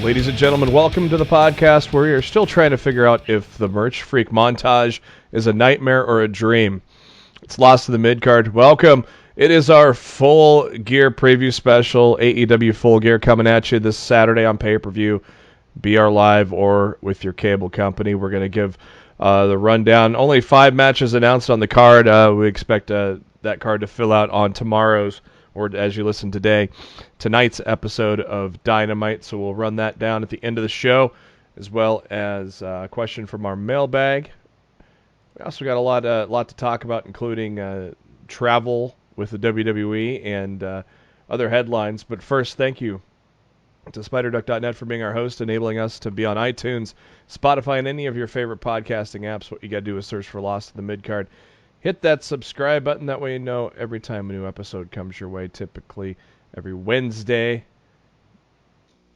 Ladies and gentlemen, welcome to the podcast where we are still trying to figure out if the Merch Freak montage is a nightmare or a dream. It's Lost to the Midcard. Welcome. It is our Full Gear preview special, AEW Full Gear, coming at you this Saturday on pay-per-view, BR Live, or with your cable company. We're going to give the rundown. Only 5 matches announced on the card. We expect that card to fill out on tomorrow's, or as you listen today, tonight's episode of Dynamite. So we'll run that down at the end of the show, as well as a question from our mailbag. We also got a lot to talk about, including travel with the WWE and other headlines. But first, thank you to SpiderDuck.net for being our host, enabling us to be on iTunes, Spotify, and any of your favorite podcasting apps. What you got to do is search for Lost to the Midcard. Hit that subscribe button. That way you know every time a new episode comes your way, typically every Wednesday.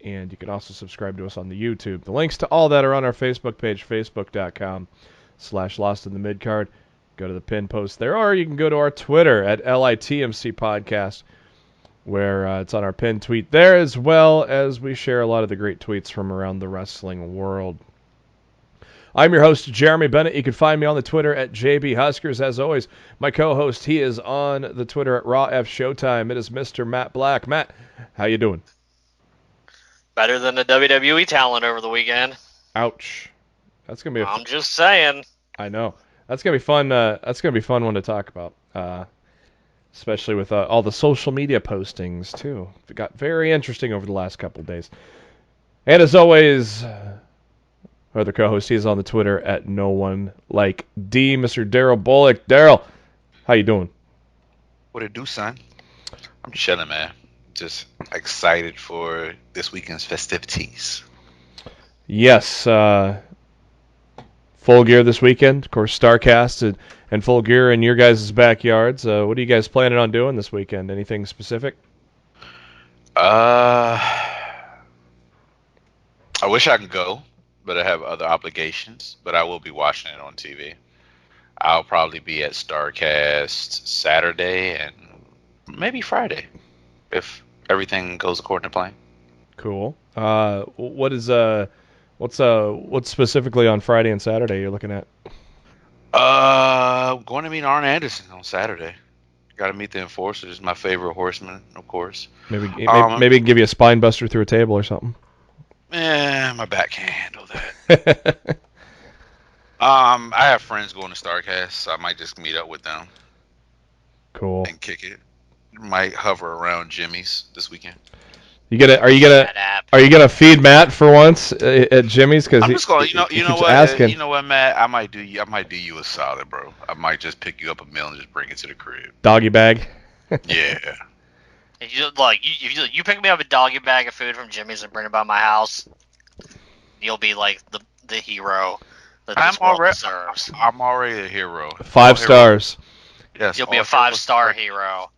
And you can also subscribe to us on the YouTube. The links to all that are on our Facebook page, facebook.com/Lost in the Midcard. Go to the pin post there. Or you can go to our Twitter at LITMC Podcast, where it's on our pinned tweet there, as well as we share a lot of the great tweets from around the wrestling world. I'm your host, Jeremy Bennett. You can find me on the Twitter at JBHuskers. As always, my co-host, he is on the Twitter at RawFShowtime. It is Mr. Matt Black. Matt, how you doing? Better than the WWE talent over the weekend. Ouch. That's gonna be. I'm just saying. I know. That's gonna be fun. That's gonna be a fun one to talk about, especially with all the social media postings too. It got very interesting over the last couple of days. And as always, our other co-host, he is on the Twitter at No One Like D, Mr. Darryl Bullock. Darryl, how you doing? What it do, son? I'm chilling, man. Just excited for this weekend's festivities. Yes, Full Gear this weekend. Of course, StarCast and Full Gear in your guys' backyards. What are you guys planning on doing this weekend? Anything specific? I wish I could go, but I have other obligations. But I will be watching it on TV. I'll probably be at StarCast Saturday and maybe Friday, if everything goes according to plan. Cool. What's specifically on Friday and Saturday you're looking at? Going to meet Arn Anderson on Saturday. Got to meet the Enforcers, my favorite horseman, of course. Maybe give you a spine buster through a table or something. My back can't handle that. I have friends going to StarCast, so I might just meet up with them. Cool. And kick it. Might hover around Jimmy's this weekend. Are you gonna feed Matt for once at Jimmy's? Because I'm just going. You know what? Asking. You know what, Matt? I might do you a solid, bro. I might just pick you up a meal and just bring it to the crib. Doggy bag. Yeah. You pick me up a doggy bag of food from Jimmy's and bring it by my house, you'll be like the hero that this world deserves. I'm already a hero. 5 stars. Yes. You'll be a 5-star hero.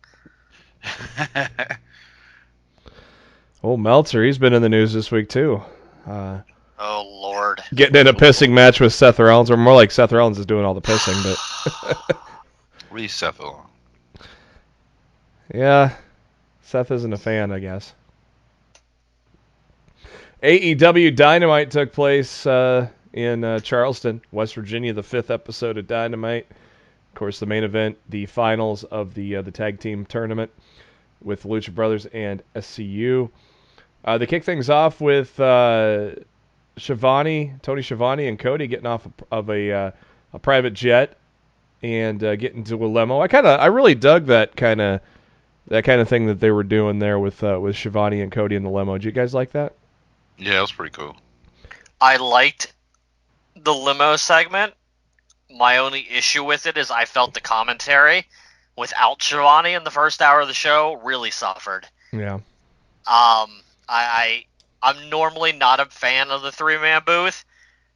Oh, Meltzer, he's been in the news this week too. Oh Lord. Getting in a pissing match with Seth Rollins, or more like Seth Rollins is doing all the pissing, but Read Seth along. Yeah, Seth isn't a fan, I guess. AEW Dynamite took place in Charleston, West Virginia, the 5th episode of Dynamite. Of course, the main event, the finals of the tag team tournament with Lucha Brothers and SCU. They kick things off with Tony Schiavone, and Cody getting off of a private jet and getting to a limo. I really dug that kind of thing that they were doing there with Schiavone and Cody in the limo. Did you guys like that? Yeah, it was pretty cool. I liked the limo segment. My only issue with it is I felt the commentary without Schiavone in the first hour of the show really suffered. Yeah. I'm normally not a fan of the 3-man booth,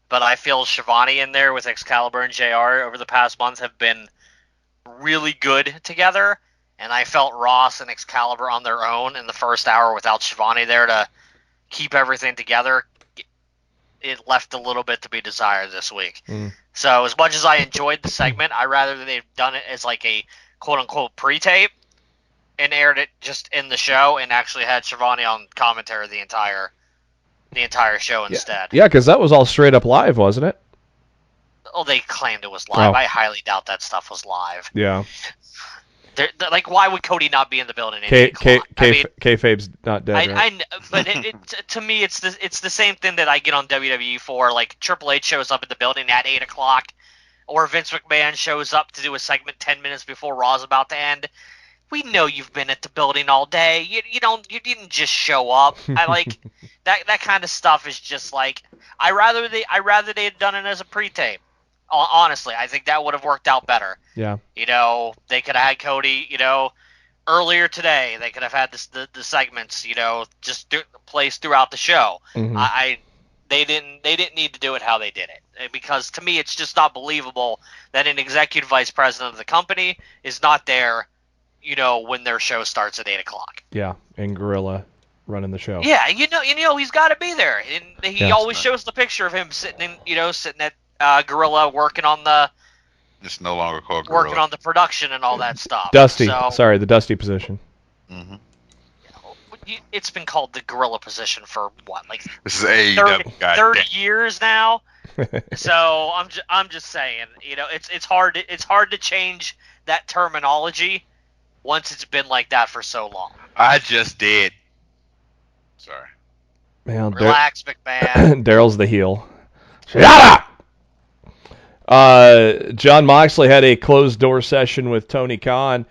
but I feel Shivani in there with Excalibur and JR over the past month have been really good together, and I felt Ross and Excalibur on their own in the first hour without Shivani there to keep everything together. It left a little bit to be desired this week. So as much as I enjoyed the segment, I'd rather they've done it as like a quote-unquote pre-tape and aired it just in the show and actually had Shivani on commentary the entire show instead. Yeah, because that was all straight up live, wasn't it? Oh, they claimed it was live. Oh. I highly doubt that stuff was live. Yeah. They're, like, why would Cody not be in the building at 8 o'clock? Kayfabe's not dead, right? But to me, it's the same thing that I get on WWE for. Like, Triple H shows up at the building at 8 o'clock, or Vince McMahon shows up to do a segment 10 minutes before Raw's about to end. We know you've been at the building all day. You didn't just show up. I like that kind of stuff is just like I rather they had done it as a pre-tape. Honestly, I think that would have worked out better. Yeah. They could have had Cody, earlier today. They could have had the segments, just placed throughout the show. Mm-hmm. They didn't need to do it how they did it, because to me it's just not believable that an executive vice president of the company is not there, when their show starts at 8 o'clock. Yeah, and Gorilla running the show. Yeah, he's got to be there, and he always shows the picture of him sitting at Gorilla working on the. It's no longer called Gorilla. Working on the production and all that stuff. Dusty. Sorry, the Dusty position. Mm-hmm. It's been called the Gorilla position for what, like this is AEW 30 years now. So I'm just saying, it's hard to change that terminology once it's been like that for so long. I just did. Sorry. Man, relax, McMahon. Darryl's the heel. Shut up! John Moxley had a closed-door session with Tony Khan.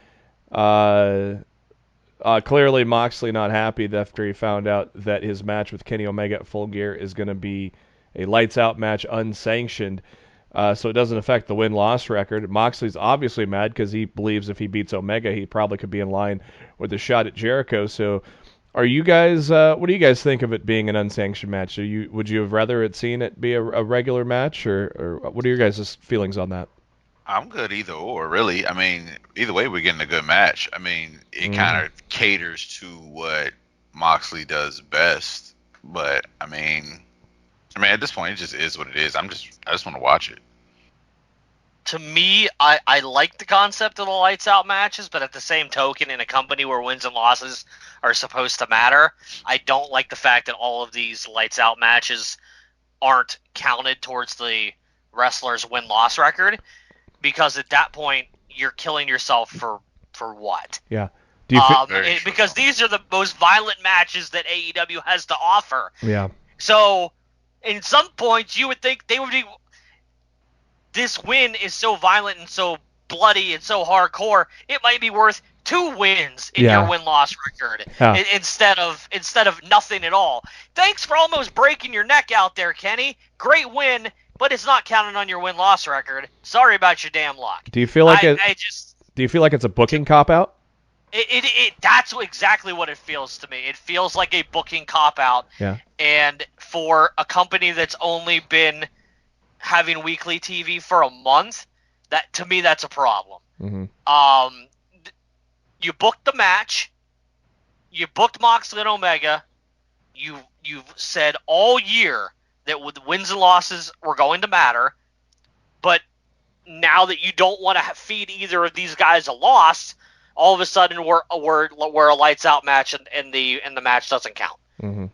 Clearly, Moxley not happy after he found out that his match with Kenny Omega at Full Gear is going to be a lights-out match, unsanctioned. So it doesn't affect the win-loss record. Moxley's obviously mad because he believes if he beats Omega, he probably could be in line with a shot at Jericho. So are you guys, what do you guys think of it being an unsanctioned match? Would you have rather seen it be a regular match, or what are your guys' feelings on that? I'm good either or, really. I mean, either way, we're getting a good match. I mean, it kind of caters to what Moxley does best. But I mean, at this point, it just is what it is. I just want to watch it. To me, I like the concept of the lights out matches, but at the same token, in a company where wins and losses are supposed to matter, I don't like the fact that all of these lights out matches aren't counted towards the wrestler's win-loss record, because at that point, you're killing yourself for what? Yeah. Because these are the most violent matches that AEW has to offer. Yeah. So, in some points, you would think they would be. This win is so violent and so bloody and so hardcore, it might be worth 2 wins in your win-loss record instead of nothing at all. Thanks for almost breaking your neck out there, Kenny. Great win, but it's not counted on your win-loss record. Sorry about your damn luck. Do you feel like do you feel like it's a booking cop-out? That's exactly what it feels to me. It feels like a booking cop-out. Yeah. And for a company that's only been having weekly TV for a month, to me that's a problem. Mm-hmm. You booked the match. You booked Moxley and Omega. You've said all year that the wins and losses were going to matter, but now that you don't want to feed either of these guys a loss, all of a sudden we're a lights out match and the match doesn't count. Mm-hmm.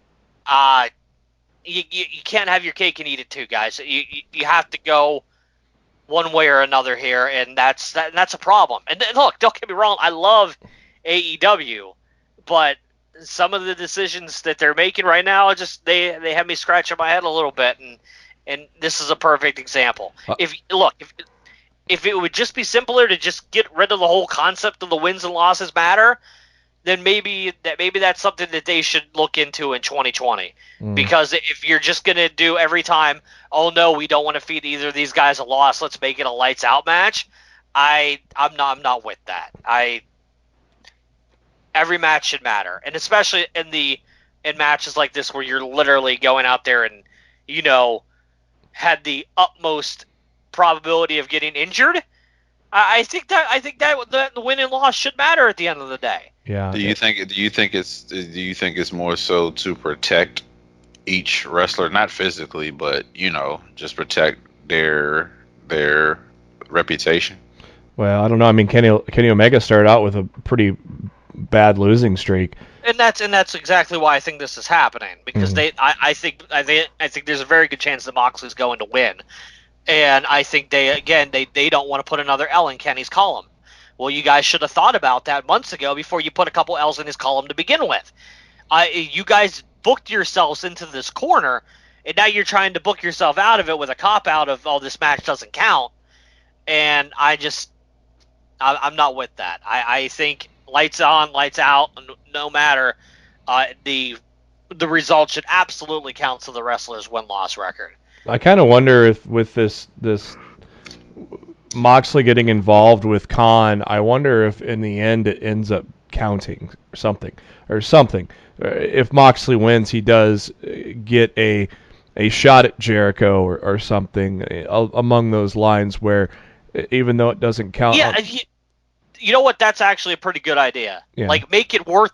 You can't have your cake and eat it too, guys. You have to go one way or another here, and that's a problem. And look, don't get me wrong, I love AEW, but some of the decisions that they're making right now, they have me scratching my head a little bit, and this is a perfect example. If it would just be simpler to just get rid of the whole concept of the wins and losses matter, then maybe that's something that they should look into in 2020. Because if you're just going to do every time, oh no, we don't want to feed either of these guys a loss, let's make it a lights out match, I'm not with that. Every match should matter, and especially in matches like this where you're literally going out there and had the utmost probability of getting injured. I think that the win and loss should matter at the end of the day. Yeah. Do you think it's more so to protect each wrestler, not physically, but just protect their reputation? Well, I don't know. I mean, Kenny Omega started out with a pretty bad losing streak. And that's exactly why I think this is happening, because I think there's a very good chance that Moxley's going to win, and I think they don't want to put another L in Kenny's column. Well, you guys should have thought about that months ago before you put a couple L's in his column to begin with. You guys booked yourselves into this corner, and now you're trying to book yourself out of it with a cop out of, oh, this match doesn't count. And I'm not with that. I think lights on, lights out, no matter, the result should absolutely count to the wrestler's win-loss record. I kind of wonder if with this Moxley getting involved with Khan, I wonder if in the end it ends up counting something. If Moxley wins, he does get a shot at Jericho or something among those lines where, even though it doesn't count. Yeah, you know what? That's actually a pretty good idea. Yeah. Like, make it worth.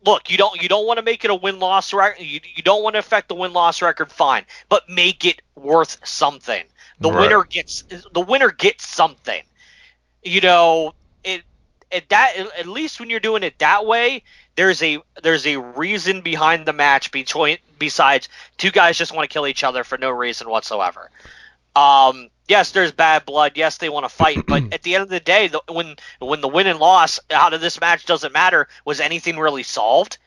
Look, you don't want to make it a win-loss record. You don't want to affect the win-loss record. Fine, but make it worth something. The winner gets something. At least when you're doing it that way, there's a reason behind the match besides two guys just want to kill each other for no reason whatsoever. Yes, there's bad blood. Yes, they want to fight, but at the end of the day, when the win and loss out of this match doesn't matter, was anything really solved?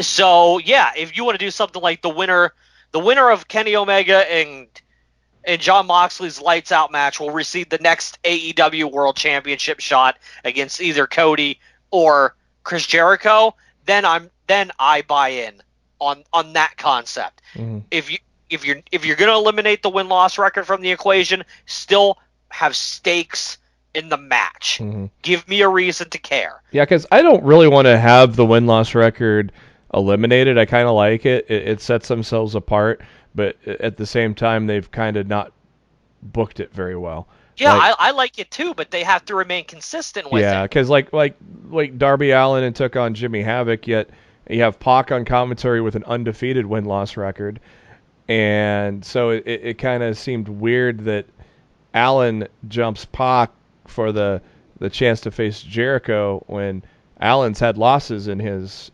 So yeah, if you want to do something like the winner of Kenny Omega and Jon Moxley's lights out match will receive the next AEW World Championship shot against either Cody or Chris Jericho, then I buy in on that concept. If you're going to eliminate the win-loss record from the equation, still have stakes in the match. Give me a reason to care. Yeah, because I don't really want to have the win-loss record eliminated. I kind of like it. It sets themselves apart, but at the same time, they've kind of not booked it very well. Yeah, I like it too, but they have to remain consistent with it. Yeah, because like Darby Allin and took on Jimmy Havoc, yet you have Pac on commentary with an undefeated win-loss record. And so it kind of seemed weird that Allin jumps Pac for the chance to face Jericho when Allen's had losses in his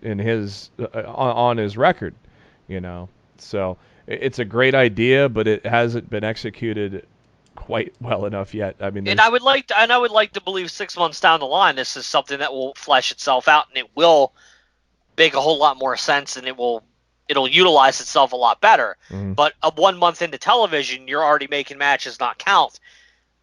on his record, So it's a great idea, but it hasn't been executed quite well enough yet. I mean, I would like to believe 6 months down the line, this is something that will flesh itself out, and it will make a whole lot more sense, and it'll utilize itself a lot better. But 1 month into television, you're already making matches not count.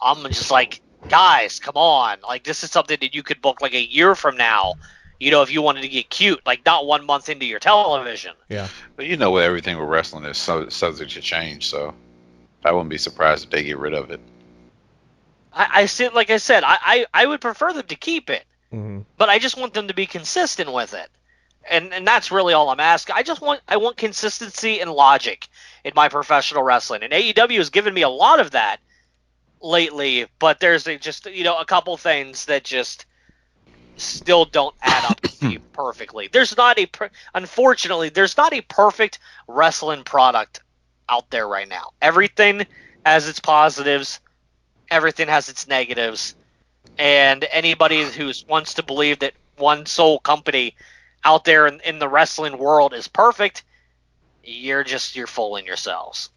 I'm just like, guys, come on. Like, this is something that you could book like a year from now, if you wanted to get cute, like not 1 month into your television. Yeah. But everything with wrestling is subject to change, so I wouldn't be surprised if they get rid of it. Like I said, I would prefer them to keep it, but I just want them to be consistent with it. And that's really all I'm asking. I want consistency and logic in my professional wrestling. And AEW has given me a lot of that lately, but there's a couple things that just still don't add up to me perfectly. Unfortunately, there's not a perfect wrestling product out there right now. Everything has its positives, everything has its negatives, and anybody who wants to believe that one sole company out there in the wrestling world is perfect, you're fooling yourselves.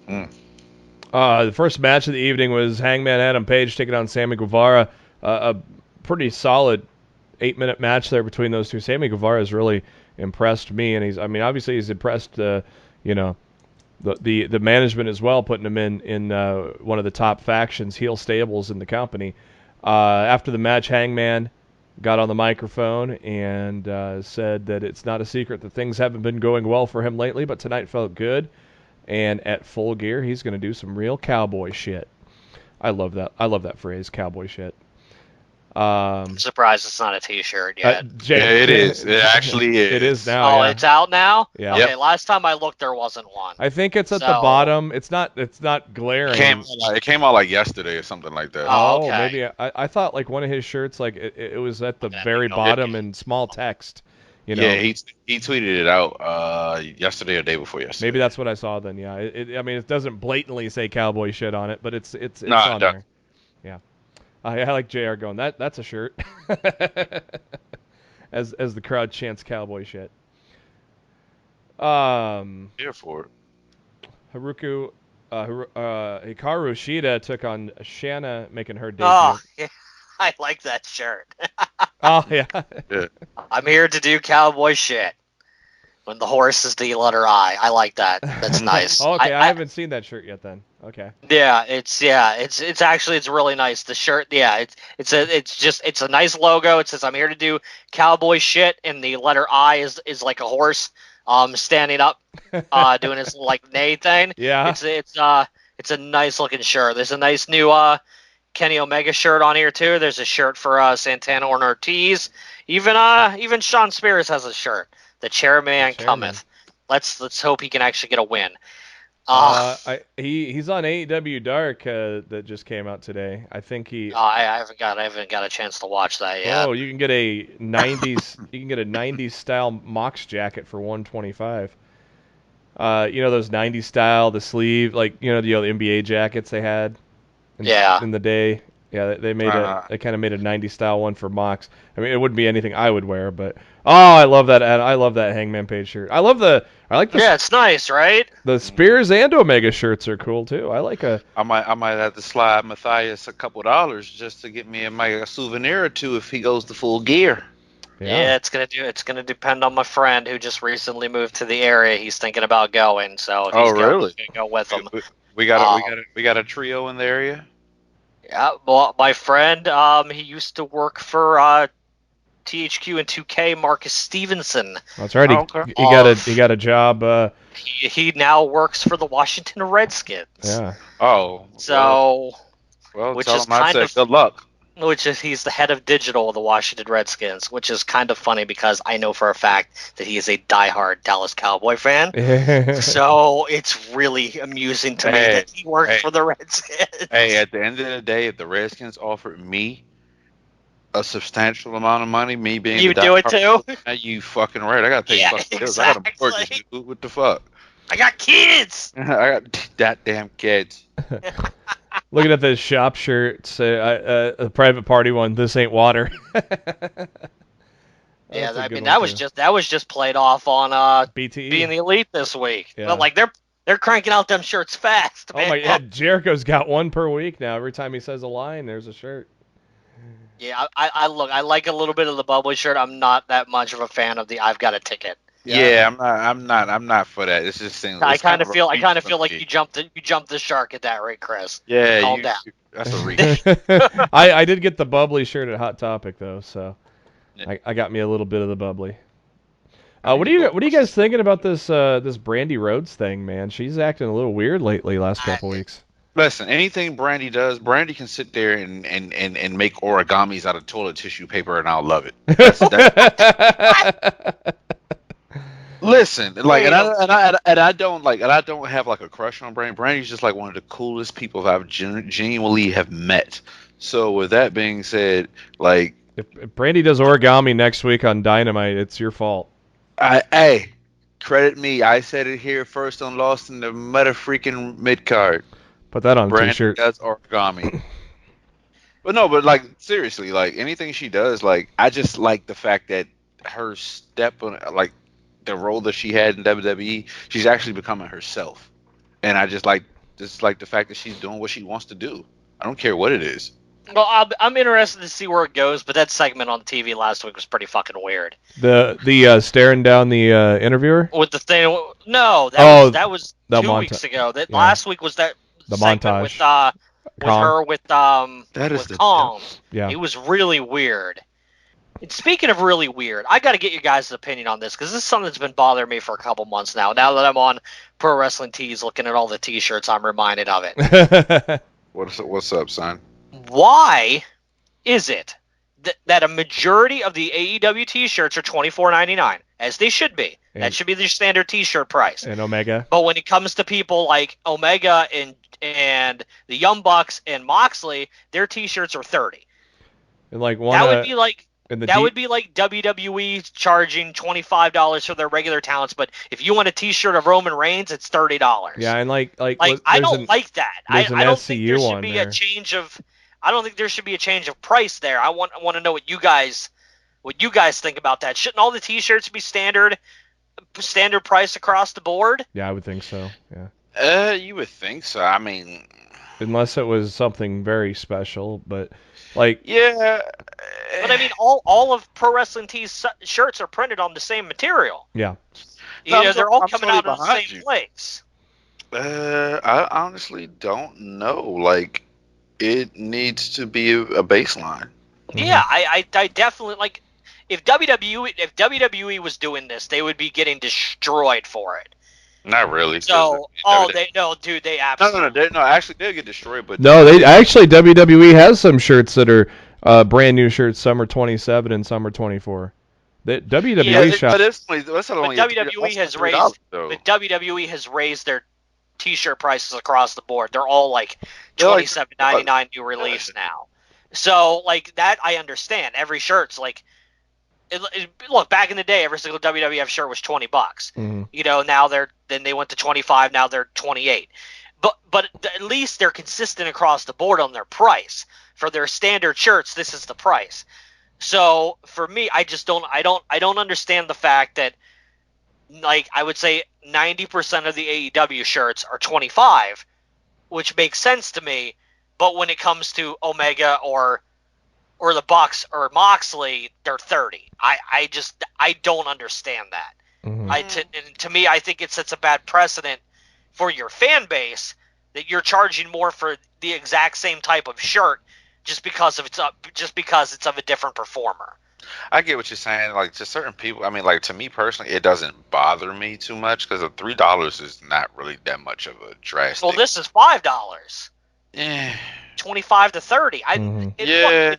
The first match of the evening was Hangman Adam Page taking on Sammy Guevara. A pretty solid 8-minute match there between those two. Sammy Guevara has really impressed me, and obviously he's impressed the management as well, putting him in one of the top factions, heel stables in the company. After the match, Hangman got on the microphone and said that it's not a secret that things haven't been going well for him lately, but tonight felt good. And at Full Gear, he's going to do some real cowboy shit. I love that. I love that phrase, cowboy shit. I'm surprised it's not a T-shirt yet. Yeah, it is. It actually is. It is now. Oh, yeah. it's out now? Yeah. Okay, Yep. last time I looked, there wasn't one. I think it's at the bottom. It's not glaring. It came out like yesterday or something like that. Oh, okay. Maybe I thought like one of his shirts, like it was at the Okay, very no. bottom in small text. You know. Yeah, he tweeted it out yesterday or day before yesterday. Maybe that's what I saw then. Yeah. I mean, it doesn't blatantly say cowboy shit on it, but it's No, on it there. Yeah. I like JR going, that's a shirt. as the crowd chants cowboy shit. Here for it. Hikaru Shida took on Shanna, making her debut. Oh, yeah, I like that shirt. Oh yeah. Yeah. I'm here to do cowboy shit. When the horse is the letter I. I like that. That's nice. Okay, I haven't seen that shirt yet then. Okay. Yeah, it's actually really nice. The shirt, yeah, it's a nice logo. It says I'm here to do cowboy shit, and the letter I is like a horse standing up doing his like neigh thing. Yeah. It's a nice looking shirt. There's a nice new Kenny Omega shirt on here too. There's a shirt for Santana and Ortiz. Even Sean Spears has a shirt. The chairman cometh. Let's hope he can actually get a win. He's on AEW Dark that just came out today. I think he. I haven't got a chance to watch that yet. Oh, you can get a '90s style Mox jacket for $125. You know those '90s style, the sleeve, like the NBA jackets they had. In the day. Yeah, they made they kind of made a '90s style one for Mox. I mean, it wouldn't be anything I would wear, but I love that. I love that Hangman Page shirt. I like the. Yeah, it's nice, right? The Spears and Omega shirts are cool too. I might have to slide Matthias a couple $, just to get me a souvenir or two if he goes the full gear. Yeah, it's gonna depend on my friend who just recently moved to the area. He's thinking about going, so he's gonna go with him. We got a trio in the area. Yeah, well, my friend, he used to work for THQ and 2K, Marcus Stevenson. That's right. He got a job. He now works for the Washington Redskins. Yeah. Oh. So. Well, which tell is him I said good luck. He's the head of digital of the Washington Redskins, which is kind of funny because I know for a fact that he is a diehard Dallas Cowboy fan. So it's really amusing to me that he works for the Redskins. Hey, at the end of the day, if the Redskins offered me a substantial amount of money, me being you do it too? You fucking right. I gotta pay fucking bills. I got a mortgage, dude. What the fuck? I got kids. I got that damn kids. Looking at the shop shirts, a private party one. This ain't water. Yeah, I mean that was just played off on BTE being the Elite this week. Yeah. But like they're cranking out them shirts fast. Man. Oh my God, Jericho's got one per week now. Every time he says a line, there's a shirt. Yeah, I like a little bit of the bubbly shirt. I'm not that much of a fan of the I've got a ticket. Yeah, I'm not for that. It's just things. I kind of feel like you jumped the shark at that rate, Chris. Yeah, calm down. That's a reach. I did get the bubbly shirt at Hot Topic though, so I got me a little bit of the bubbly. What are you guys thinking about this Brandy Rhodes thing, man? She's acting a little weird lately last couple weeks. Listen, anything Brandy does, Brandy can sit there and make origamis out of toilet tissue paper, and I'll love it. Listen, like, and I don't have like a crush on Brandy. Brandy's just like one of the coolest people I've genuinely have met. So with that being said, like, if Brandy does origami next week on Dynamite, it's your fault. Hey, credit me. I said it here first on Lost in the freaking Midcard. Put that on a Brandy t-shirt. does origami. But like seriously, like anything she does, like I just like the fact that her step on like the role that she had in WWE, she's actually becoming herself. And I just like the fact that she's doing what she wants to do. I don't care what it is. Well, I'm interested to see where it goes, but that segment on TV last week was pretty fucking weird. The staring down the interviewer with the thing. No, that was 2 weeks ago. Last week was that the segment montage with her with that is with Kong. Yeah, it was really weird. And speaking of really weird, I got to get your guys' opinion on this because this is something that's been bothering me for a couple months now. Now that I'm on Pro Wrestling Tees, looking at all the T-shirts, I'm reminded of it. What's up, son? Why is it that a majority of the AEW T-shirts are $24.99, as they should be. And- that should be their standard T-shirt price. And Omega. But when it comes to people like Omega and the Young Bucks and Moxley, their T-shirts are $30. And like That would be like would be like WWE charging $25 for their regular talents, but if you want a T-shirt of Roman Reigns, it's $30. Yeah, and like I don't like that. I don't think there SCU should on be there. a change of. I don't think there should be a change of price there. I want to know what you guys think about that. Shouldn't all the T-shirts be standard price across the board? Yeah, I would think so. Yeah. You would think so. I mean, Unless it was something very special, but like yeah. But I mean, all of Pro Wrestling Tees shirts are printed on the same material. yeah. They're all I'm coming totally out of the behind same you. place. I honestly don't know. Like, it needs to be a baseline. Yeah, I definitely like. If WWE was doing this, they would be getting destroyed for it. Not really. So, dude, they absolutely. No. Actually, they'll get destroyed. But No, they actually WWE has some shirts that are brand new shirts. Some are 27 and some are 24. The WWE Yeah, shop. but it's only, that's only WWE has raised, but WWE has raised their T-shirt prices across the board. They're all like $27.99 new release now. So like that, I understand. Every shirt's like, look, back in the day, every single WWF shirt was $20. Mhm. You know, now they went to 25. Now they're 28. But at least they're consistent across the board on their price. For their standard shirts, this is the price. So for me, I don't understand the fact that, like, I would say 90% of the AEW shirts are 25, which makes sense to me. But when it comes to Omega or the Bucks or Moxley, they're 30. I don't understand that. Mhm. To me, I think it sets a bad precedent for your fan base that you're charging more for the exact same type of shirt just because it's of a different performer. I get what you're saying. Like, to certain people, I mean, like, to me personally, it doesn't bother me too much because $3 is not really that much of a drastic. Well, this is $5. Yeah. 25 to 30. Yeah.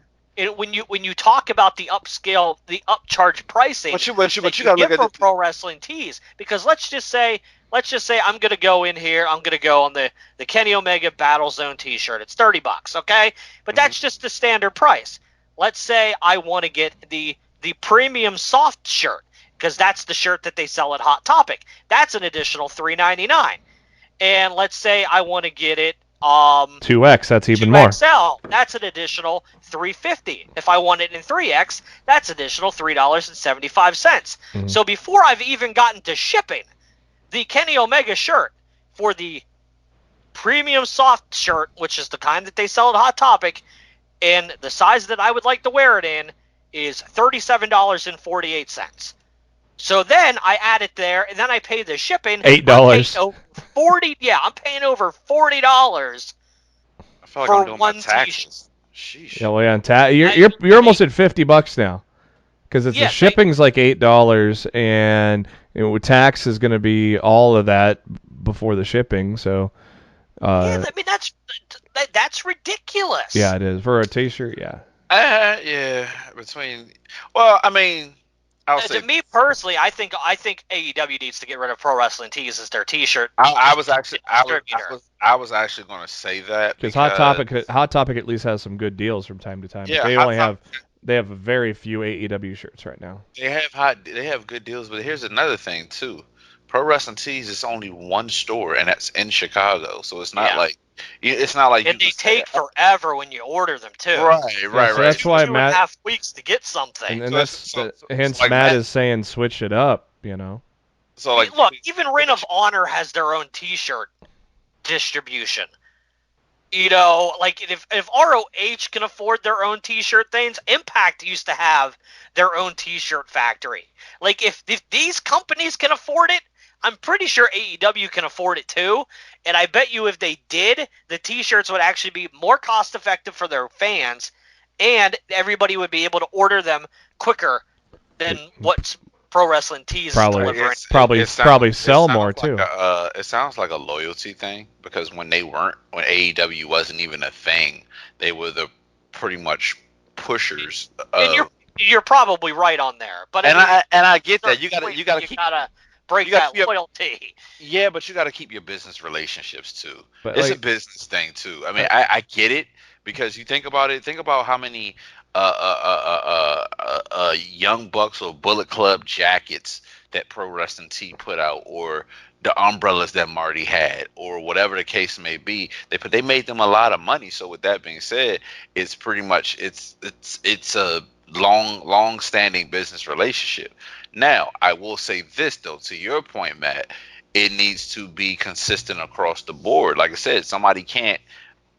When you talk about the upcharge pricing, But you gotta get look at from Pro Wrestling Tees, because let's just say I'm gonna go in here. I'm gonna go on the Kenny Omega Battle Zone T-shirt. It's $30, okay? But that's just the standard price. Let's say I want to get the premium soft shirt because that's the shirt that they sell at Hot Topic. That's an additional $3.99. And let's say I want to get it 2X, that's even more. 2XL, that's an additional $3.50. If I want it in 3X, that's additional $3.75. So before I've even gotten to shipping, the Kenny Omega shirt for the premium soft shirt, which is the kind that they sell at Hot Topic, and the size that I would like to wear it in, is $37.48. So then I add it there, and then I pay the shipping. $8. I'm paying over $40 I feel like for I'm doing one my taxes. Sheesh. Yeah, well, yeah, you're almost at $50 now, because the shipping's like $8, and with tax is going to be all of that before the shipping. So, I mean that's ridiculous. yeah, it is for a T-shirt. Yeah. Yeah. Well, I mean, To me personally, I think AEW needs to get rid of Pro Wrestling Tees as their T-shirt. I was actually going to say that Because Hot Topic at least has some good deals from time to time. Yeah, but they have very few AEW shirts right now. They have good deals, but here's another thing too. Pro Wrestling Tees is only one store, and that's in Chicago, so it's not like and they take forever when you order them too. Right. So that's why 2.5 weeks to get something. And So hence like Matt Matt is saying switch it up. You know. So like, look, even Ring of Honor has their own T-shirt distribution. You know, like if ROH can afford their own T-shirt things, Impact used to have their own T-shirt factory. Like if these companies can afford it, I'm pretty sure AEW can afford it too. And I bet you if they did, the T-shirts would actually be more cost effective for their fans, and everybody would be able to order them quicker than what Pro Wrestling Tees is delivering. Probably sell more too. It sounds like a loyalty thing, because when AEW wasn't even a thing, they were the pretty much pushers. And you're probably right on there. But I get that. You gotta break that loyalty. Yeah, but you gotta keep your business relationships too. But it's a business thing too. I mean, I get it because you think about it. Think about how many Young Bucks or Bullet Club jackets that Pro Wrestling Tee put out, or the umbrellas that Marty had, or whatever the case may be. They made them a lot of money. So with that being said, it's pretty much it's a long standing business relationship. Now, I will say this though, to your point, Matt, it needs to be consistent across the board. Like I said, somebody can't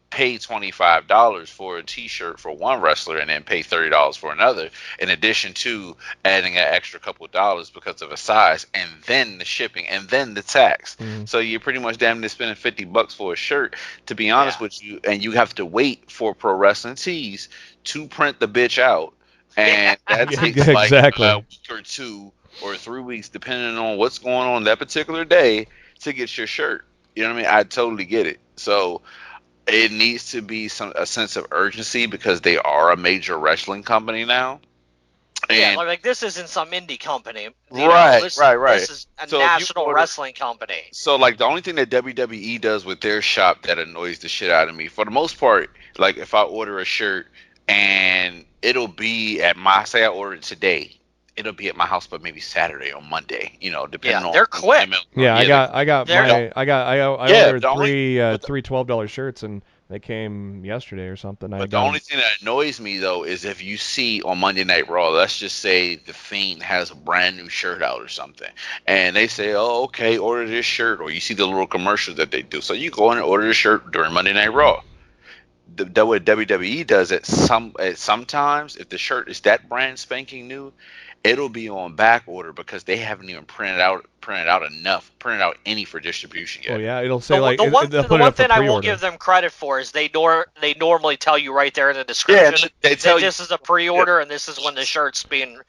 pay $25 for a t-shirt for one wrestler and then pay $30 for another, in addition to adding an extra couple of dollars because of a size, and then the shipping, and then the tax. So you're pretty much damn near spending $50 for a shirt, to be honest with you, and you have to wait for Pro Wrestling Tees to print the bitch out, and that takes like a week or 2 or 3 weeks, depending on what's going on that particular day, to get your shirt. You know what I mean? I totally get it. So it needs to be a sense of urgency, because they are a major wrestling company now. And like this isn't some indie company. Right. This is a national wrestling company. So like the only thing that WWE does with their shop that annoys the shit out of me, for the most part, like if I order a shirt and it'll be at say I ordered it today, it'll be at my house, but maybe Saturday or Monday, depending on. They're quick. I ordered three $12 shirts and they came yesterday or something. But the only thing that annoys me though is if you see on Monday Night Raw, let's just say the Fiend has a brand new shirt out or something, and they say, "Oh, okay, order this shirt," or you see the little commercials that they do, so you go in and order the shirt during Monday Night Raw. The way WWE does it, sometimes if the shirt is that brand spanking new, it'll be on back order because they haven't even printed out any for distribution yet. Oh yeah, it'll say the one thing I will give them credit for is they normally tell you right there in the description. They tell you this is a pre-order and this is when the shirt's being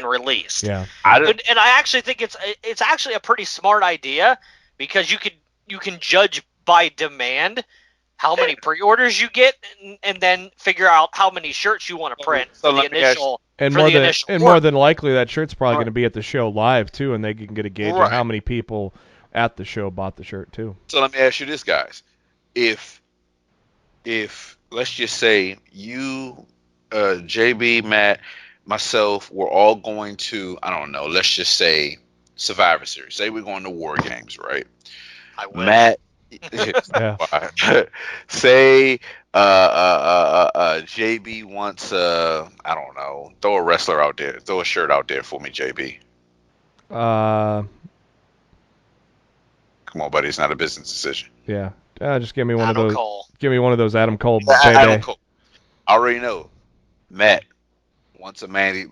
released. Yeah, and I actually think it's actually a pretty smart idea, because you can judge by demand how many pre-orders you get, and then figure out how many shirts you want to print for the initial. More than likely, that shirt's probably going to be at the show live too, and they can get a gauge of how many people at the show bought the shirt too. So let me ask you this, guys: if let's just say you, JB, Matt, myself, we're all going to, I don't know, let's just say Survivor Series. Say we're going to War Games, right? I wish. Matt. Say JB wants I don't know, throw a wrestler out there, throw a shirt out there for me, JB. Come on, buddy, it's not a business decision. Yeah, just give me one Adam of those. Cole. Give me one of those Adam Cole. Adam Cole. I already know. Matt wants a Mandy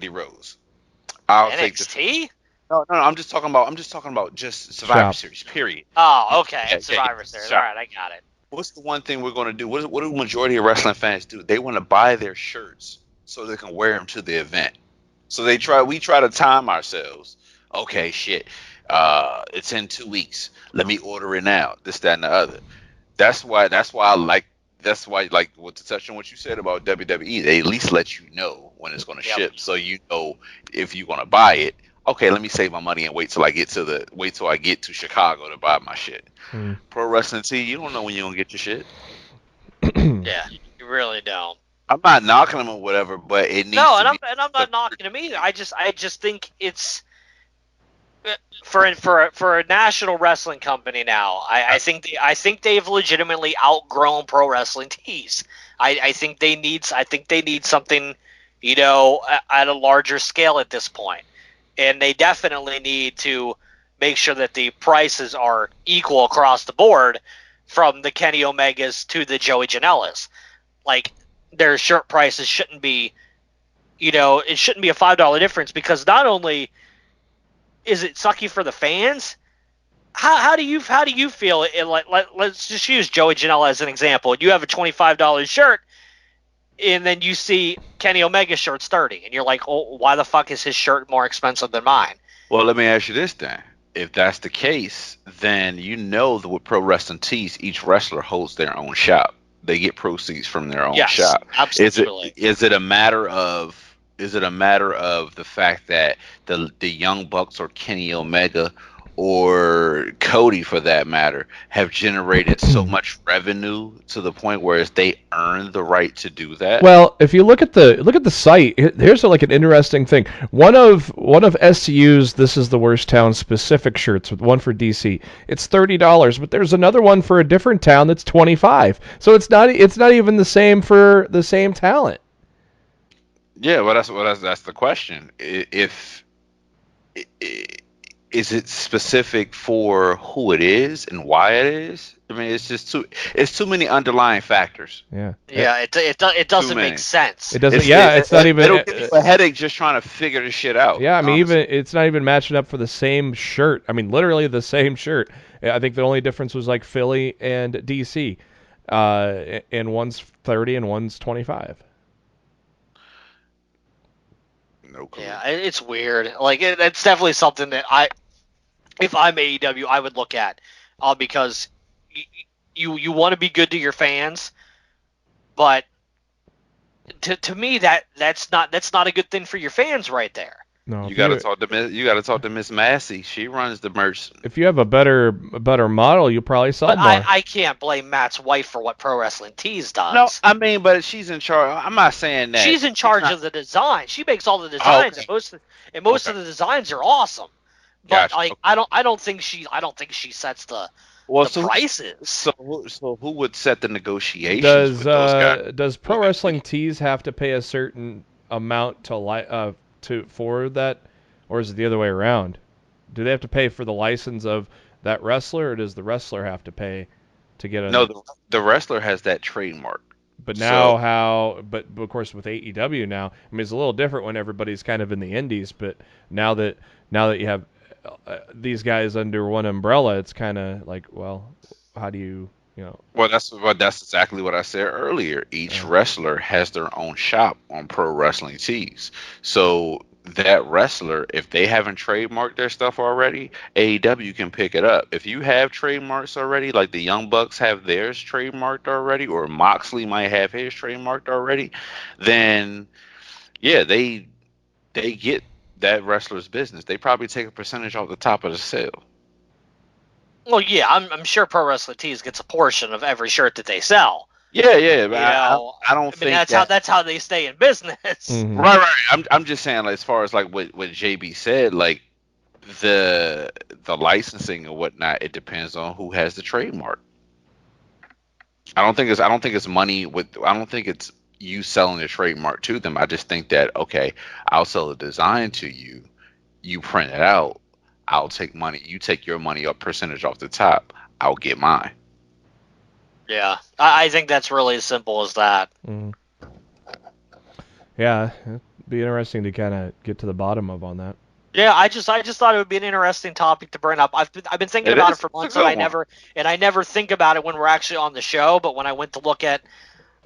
Rose. I'll take NXT? No, I'm just talking about just Survivor Series, period. Oh, okay. Survivor Series. All right, I got it. What's the one thing we're going to do? What do the majority of wrestling fans do? They want to buy their shirts so they can wear them to the event. So we try to time ourselves. Okay, shit. It's in 2 weeks. Let me order it now. This, that, and the other. That's why like with the touch on what you said about WWE, they at least let you know when it's going to ship, so you know if you're going to buy it. Okay, let me save my money and wait till I get to Chicago to buy my shit. Pro Wrestling Tee, you don't know when you're gonna get your shit. Yeah, you really don't. I'm not knocking them or whatever, but it needs I'm not knocking them either. I just think it's for a national wrestling company now. I think they've legitimately outgrown Pro Wrestling Tees. I think they need something, at a larger scale at this point. And they definitely need to make sure that the prices are equal across the board, from the Kenny Omegas to the Joey Janela's. Like, their shirt prices shouldn't be, it shouldn't be a $5 difference, because not only is it sucky for the fans, how do you feel? Let's just use Joey Janela as an example. You have a $25 shirt, and then you see Kenny Omega's shirt's 30, and you're like, oh, why the fuck is his shirt more expensive than mine? Well, let me ask you this then. If that's the case, then that with Pro Wrestling Tees, each wrestler holds their own shop. they get proceeds from their own Yes, shop. absolutely. Is it a matter of the fact that the Young Bucks or Kenny Omega or Cody, for that matter, have generated so much revenue to the point where they earn the right to do that? Well, if you look at the site, here's like an interesting thing. One of SCU's "This Is the Worst Town" specific shirts, with one for DC, it's $30, but there's another one for a different town that's $25. So it's not even the same for the same talent. Yeah, well, that's the question. Is it specific for who it is and why it is? I mean, it's too many underlying factors. Yeah. Yeah, it doesn't make sense. It doesn't. It's not even. It'll give you a headache just trying to figure this shit out. Yeah, I mean, honestly. even it's not even matching up for the same shirt. I mean, literally the same shirt. I think the only difference was like Philly and DC, and one's 30 and one's 25. No clue. Yeah, it's weird. Like it's definitely something that if I'm AEW, I would look at, because you want to be good to your fans, but to me that's not a good thing for your fans right there. No, You got to talk to Miss Massey. She runs the merch. If you have a better model, you'll probably sell But more. I can't blame Matt's wife for what Pro Wrestling Tees does. No, I mean, but she's in charge. I'm not saying that. She's in charge of the design. She makes all the designs, okay. and most of the designs are awesome. But Gotcha. like, I don't think she sets the prices. So who would set the negotiations with those guys? Does Pro Wrestling Tees have to pay a certain amount for that, or is it the other way around? Do they have to pay for the license of that wrestler, or does the wrestler have to pay to get a? No, the wrestler has that trademark. But now But of course with AEW now, I mean it's a little different when everybody's kind of in the indies. But now that you have these guys under one umbrella, it's kind of like, well, how do you know? Well, that's exactly what I said earlier. Each wrestler has their own shop on Pro Wrestling Tees. So that wrestler, if they haven't trademarked their stuff already, AEW can pick it up. If you have trademarks already, like the Young Bucks have theirs trademarked already, or Moxley might have his trademarked already, then yeah, they get that wrestler's business. They probably take a percentage off the top of the sale. Well, yeah, I'm sure Pro Wrestling Tees gets a portion of every shirt that they sell. Yeah, but I don't think that's how they stay in business. Mm-hmm. Right. I'm just saying, like, as far as like what JB said, like the licensing and whatnot, it depends on who has the trademark. I don't think it's money I don't think it's you selling the trademark to them. I just think that, okay, I'll sell the design to you, you print it out, I'll take money, you take your money, a percentage off the top, I'll get mine. Yeah, I think that's really as simple as that. Mm-hmm. Yeah, it'd be interesting to kind of get to the bottom of on that. Yeah, I just thought it would be an interesting topic to bring up. I've been thinking about it for months, and I never think about it when we're actually on the show. But when I went to look at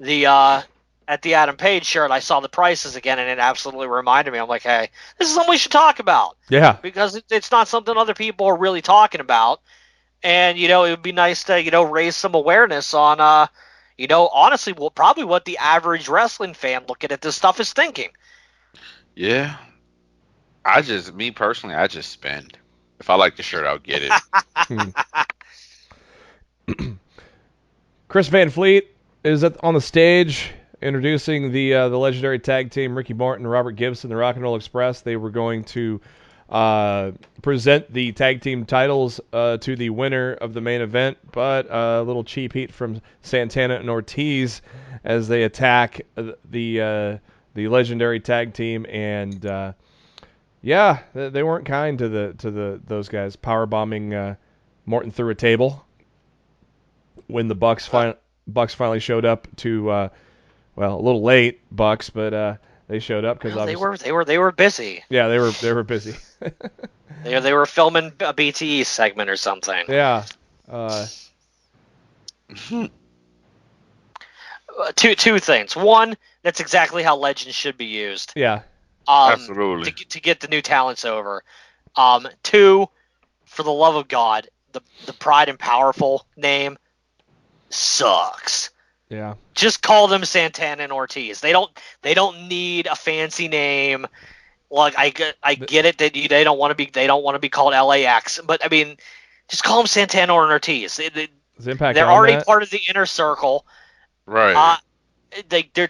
the Adam Page shirt, I saw the prices again, and it absolutely reminded me. I'm like, hey, this is something we should talk about. Yeah, because it's not something other people are really talking about. And, it would be nice to, raise some awareness on, honestly, probably what the average wrestling fan looking at this stuff is thinking. Yeah. Me personally, I just spend. If I like the shirt, I'll get it. Chris Van Fleet is on the stage introducing the legendary tag team, Ricky Morton and Robert Gibson, the Rock and Roll Express. They were going to present the tag team titles to the winner of the main event, but a little cheap heat from Santana and Ortiz as they attack the legendary tag team, and they weren't kind to those guys, power bombing Morton through a table when the Bucks finally showed up to a little late, Bucks, but they showed up because they were busy. Yeah, they were busy. they were filming a BTE segment or something. Yeah. Two things. One, that's exactly how legends should be used. Yeah. Absolutely. To get the new talents over. Two, for the love of God, the Pride and Powerful name sucks. Yeah. Just call them Santana and Ortiz. They don't need a fancy name. Like I get it that they don't want to be called LAX, but I mean, just call them Santana or Ortiz. Is Impact They're on already that? part of the inner circle. Right.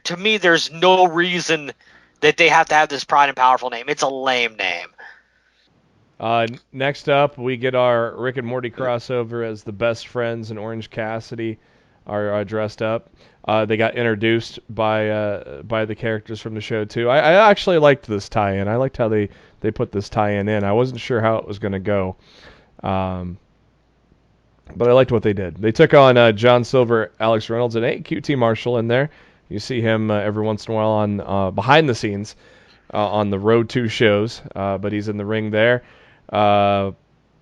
To me, there's no reason that they have to have this Pride and Powerful name. It's a lame name. Next up, we get our Rick and Morty crossover as the best friends and Orange Cassidy are dressed up. They got introduced by the characters from the show too. I actually liked this tie-in. I liked how they put this tie-in in. I wasn't sure how it was going to go, but I liked what they did. They took on John Silver, Alex Reynolds, and QT Marshall in there. You see him every once in a while on behind the scenes on the Road 2 shows, but he's in the ring there.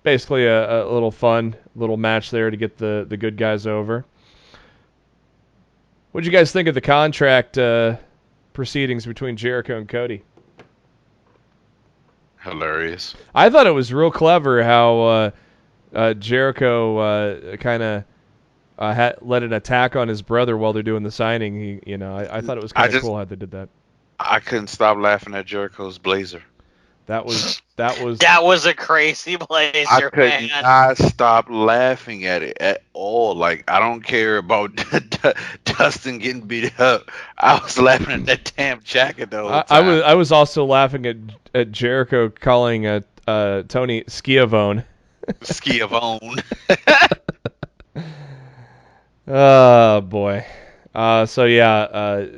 Basically a little fun little match there to get the good guys over. What'd you guys think of the contract proceedings between Jericho and Cody? Hilarious. I thought it was real clever how Jericho kind of let an attack on his brother while they're doing the signing. I thought it was kind of cool how they did that. I couldn't stop laughing at Jericho's blazer. That was That was a crazy blazer, I could man. not stop laughing at it at all. Like, I don't care about Dustin getting beat up. I was laughing at that damn jacket the whole time. I was also laughing at Jericho calling Tony Schiavone. Schiavone. Oh boy.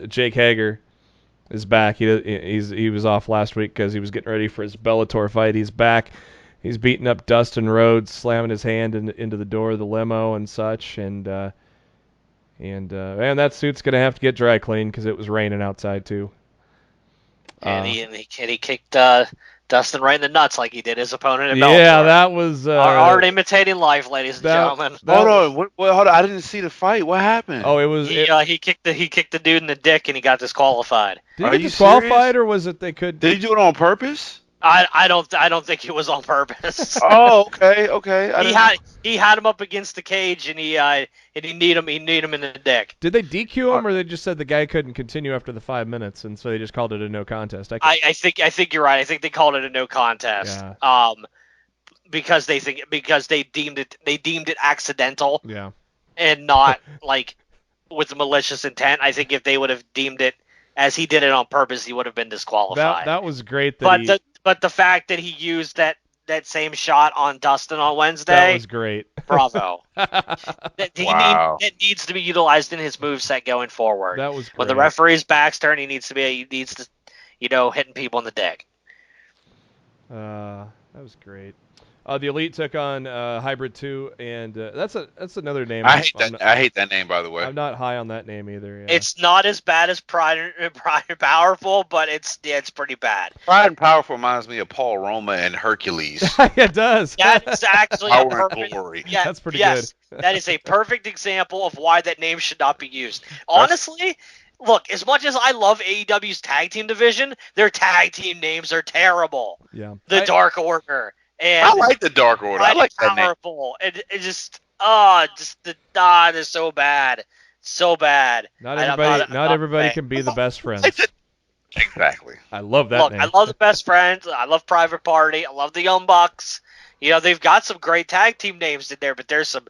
Jake Hager is back. He was off last week because he was getting ready for his Bellator fight. He's back. He's beating up Dustin Rhodes, slamming his hand into the door of the limo and such. And that suit's gonna have to get dry cleaned because it was raining outside too. And he kicked Dustin right in the nuts like he did his opponent in Bellator. Yeah, that was art imitating life, ladies and gentlemen. Hold on, hold on! I didn't see the fight. What happened? Oh, it was he kicked the dude in the dick and he got disqualified. Did he get disqualified or was it they could? Did he do it on purpose? I don't think it was on purpose. Oh, okay. He had him up against the cage and he kneed him in the dick. Did they DQ him or they just said the guy couldn't continue after the 5 minutes and so they just called it a no contest? I think you're right. I think they called it a no contest. Yeah. Because they deemed it accidental. Yeah. And not like with malicious intent. I think if they would have deemed it as he did it on purpose, he would have been disqualified. That was great. But the fact that he used that same shot on Dustin on Wednesday, that was great. Bravo. That needs to be utilized in his moveset going forward. That was great. When the referee's back's turned, he needs to hitting people in the dick. That was great. The Elite took on Hybrid 2, and that's another name. I hate that name, by the way. I'm not high on that name either. Yeah. It's not as bad as Pride and Powerful, but it's pretty bad. Pride and Powerful reminds me of Paul Roma and Hercules. It does. That is actually Power and Glory. Yeah, that's pretty good. Good. That is a perfect example of why that name should not be used. Honestly, look, as much as I love AEW's tag team division, their tag team names are terrible. Yeah. Dark Order. And I like the Dark Order. I like that name. It they're so bad. So bad. Not everybody can be the best friends. Exactly. I love that name. I love the Best Friends. I love Private Party. I love the Young Bucks. They've got some great tag team names in there, but there's some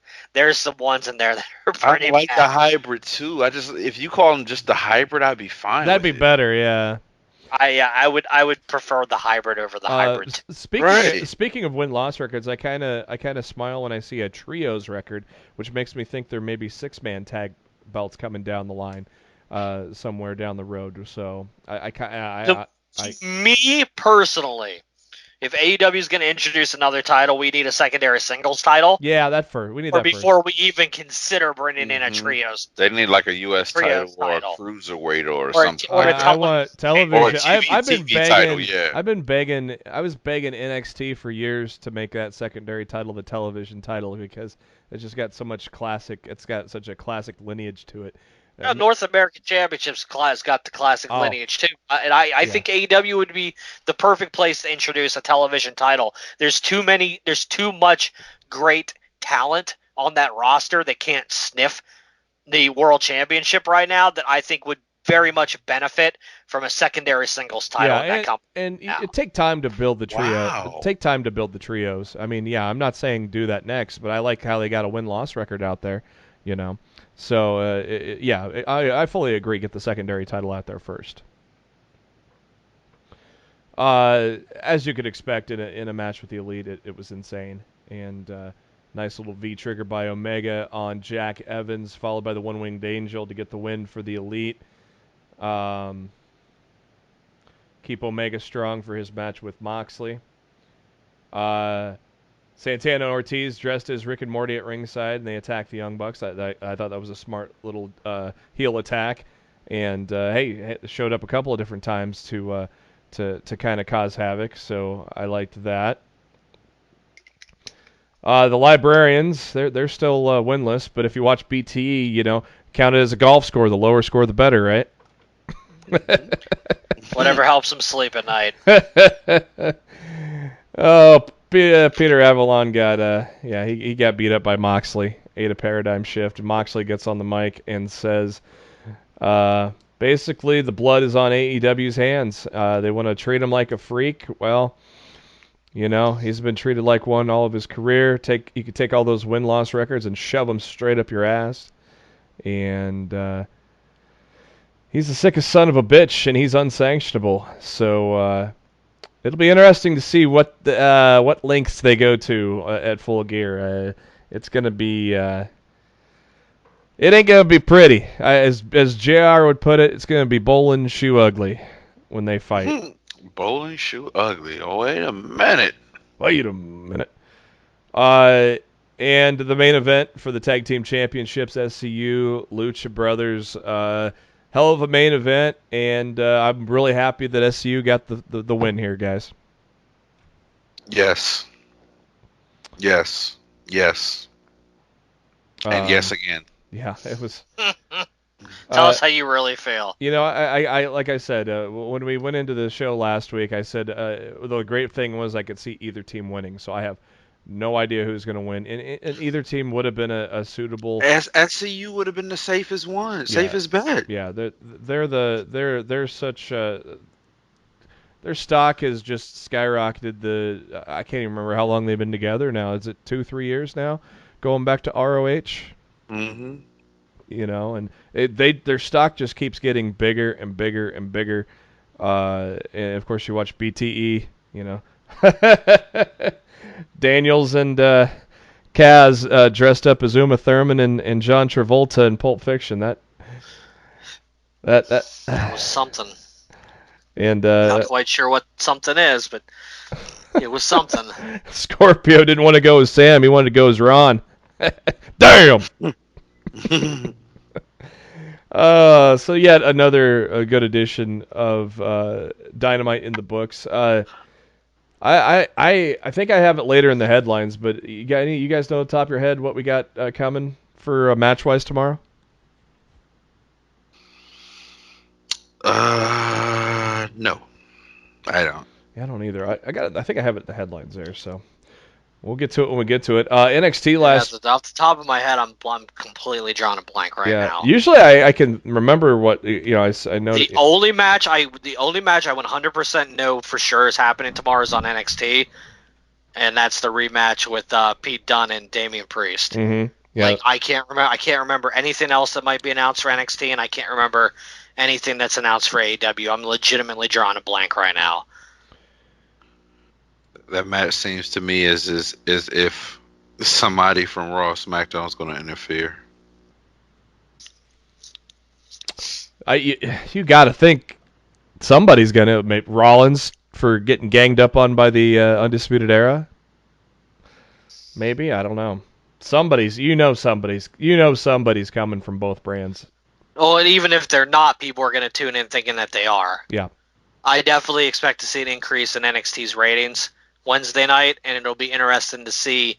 ones in there that are pretty I like bad. the Hybrid too. If you call them just the Hybrid, I'd be fine. That'd be better, yeah. I would prefer the Hybrid over the Hybrid. Speaking of win-loss records, I kind of smile when I see a trios record, which makes me think there may be 6-man tag belts coming down the line, somewhere down the road. So Me personally, if AEW is going to introduce another title, we need a secondary singles title. Yeah, we need that before we even consider bringing in a trios. They need like a U.S. title or a cruiserweight or something. I want television. Or I've been begging. Title, yeah. I've been begging. I was begging NXT for years to make that secondary title the television title because it's just got so much classic. It's got such a classic lineage to it. North American Championships class got the classic lineage too, and I think AEW would be the perfect place to introduce a television title. There's too much great talent on that roster that can't sniff the World Championship right now that I think would very much benefit from a secondary singles title in that company. And now. it take time to build the trio. Wow. Take time to build the trios. I mean, yeah, I'm not saying do that next, but I like how they got a win-loss record out there, you know. So, I fully agree. Get the secondary title out there first. As you could expect in a match with the Elite, it was insane. And nice little V trigger by Omega on Jack Evans, followed by the One-Winged Angel to get the win for the Elite. Keep Omega strong for his match with Moxley. Santana and Ortiz dressed as Rick and Morty at ringside, and they attacked the Young Bucks. I thought that was a smart little heel attack. And, hey, showed up a couple of different times to kind of cause havoc, so I liked that. The Librarians, they're still winless, but if you watch BTE, you know, count it as a golf score. The lower score, the better, right? Whatever helps him sleep at night. Oh, Peter Avalon got he got beat up by Moxley. Ate a paradigm shift. Moxley gets on the mic and says, basically the blood is on AEW's hands. They want to treat him like a freak. Well, you know, he's been treated like one all of his career. You could take all those win-loss records and shove them straight up your ass. And he's the sickest son of a bitch, and he's unsanctionable. So it'll be interesting to see what lengths they go to at Full Gear. It's gonna be it ain't gonna be pretty. As JR would put it, it's gonna be bowling shoe ugly when they fight. Bowling shoe ugly. Oh, wait a minute. And the main event for the Tag Team Championships, SCU, Lucha Brothers. Hell of a main event, and I'm really happy that SCU got the win here, guys. Yes. Yes. Yes. And yes again. Yeah, it was. Tell us how you really feel. You know, I like I said, when we went into the show last week, I said the great thing was I could see either team winning, so I have no idea who's going to win. And either team would have been a suitable. SCU would have been the safest one, safest bet. Yeah, they're such. Their stock has just skyrocketed. I can't even remember how long they've been together now. Is it 2-3 years now? Going back to ROH. Mm-hmm. You know, and their stock just keeps getting bigger and bigger and bigger. And of course, you watch BTE. You know, Daniels and Kaz dressed up as Uma Thurman and John Travolta in Pulp Fiction. That was something. And not quite sure what something is, but it was something. Scorpio didn't want to go as Sam; he wanted to go as Ron. Damn. So yet another good edition of Dynamite in the books. I think I have it later in the headlines, but you guys know off the top of your head what we got coming for match-wise tomorrow? No, I don't. Yeah, I don't either. I think I have it in the headlines there, so we'll get to it when we get to it. NXT last. Off the top of my head, I'm completely drawing a blank right now. Usually I can remember what I know. The only match I 100% know for sure is happening tomorrow is on NXT, and that's the rematch with Pete Dunne and Damian Priest. Mm-hmm. Yeah. Like I can't remember anything else that might be announced for NXT, and I can't remember anything that's announced for AEW. I'm legitimately drawing a blank right now. That match seems to me as if somebody from Raw or SmackDown is going to interfere. You got to think somebody's going to make Rollins for getting ganged up on by the Undisputed Era. Maybe, I don't know. Somebody's coming from both brands. Well, and even if they're not, people are going to tune in thinking that they are. Yeah. I definitely expect to see an increase in NXT's ratings Wednesday night, and it'll be interesting to see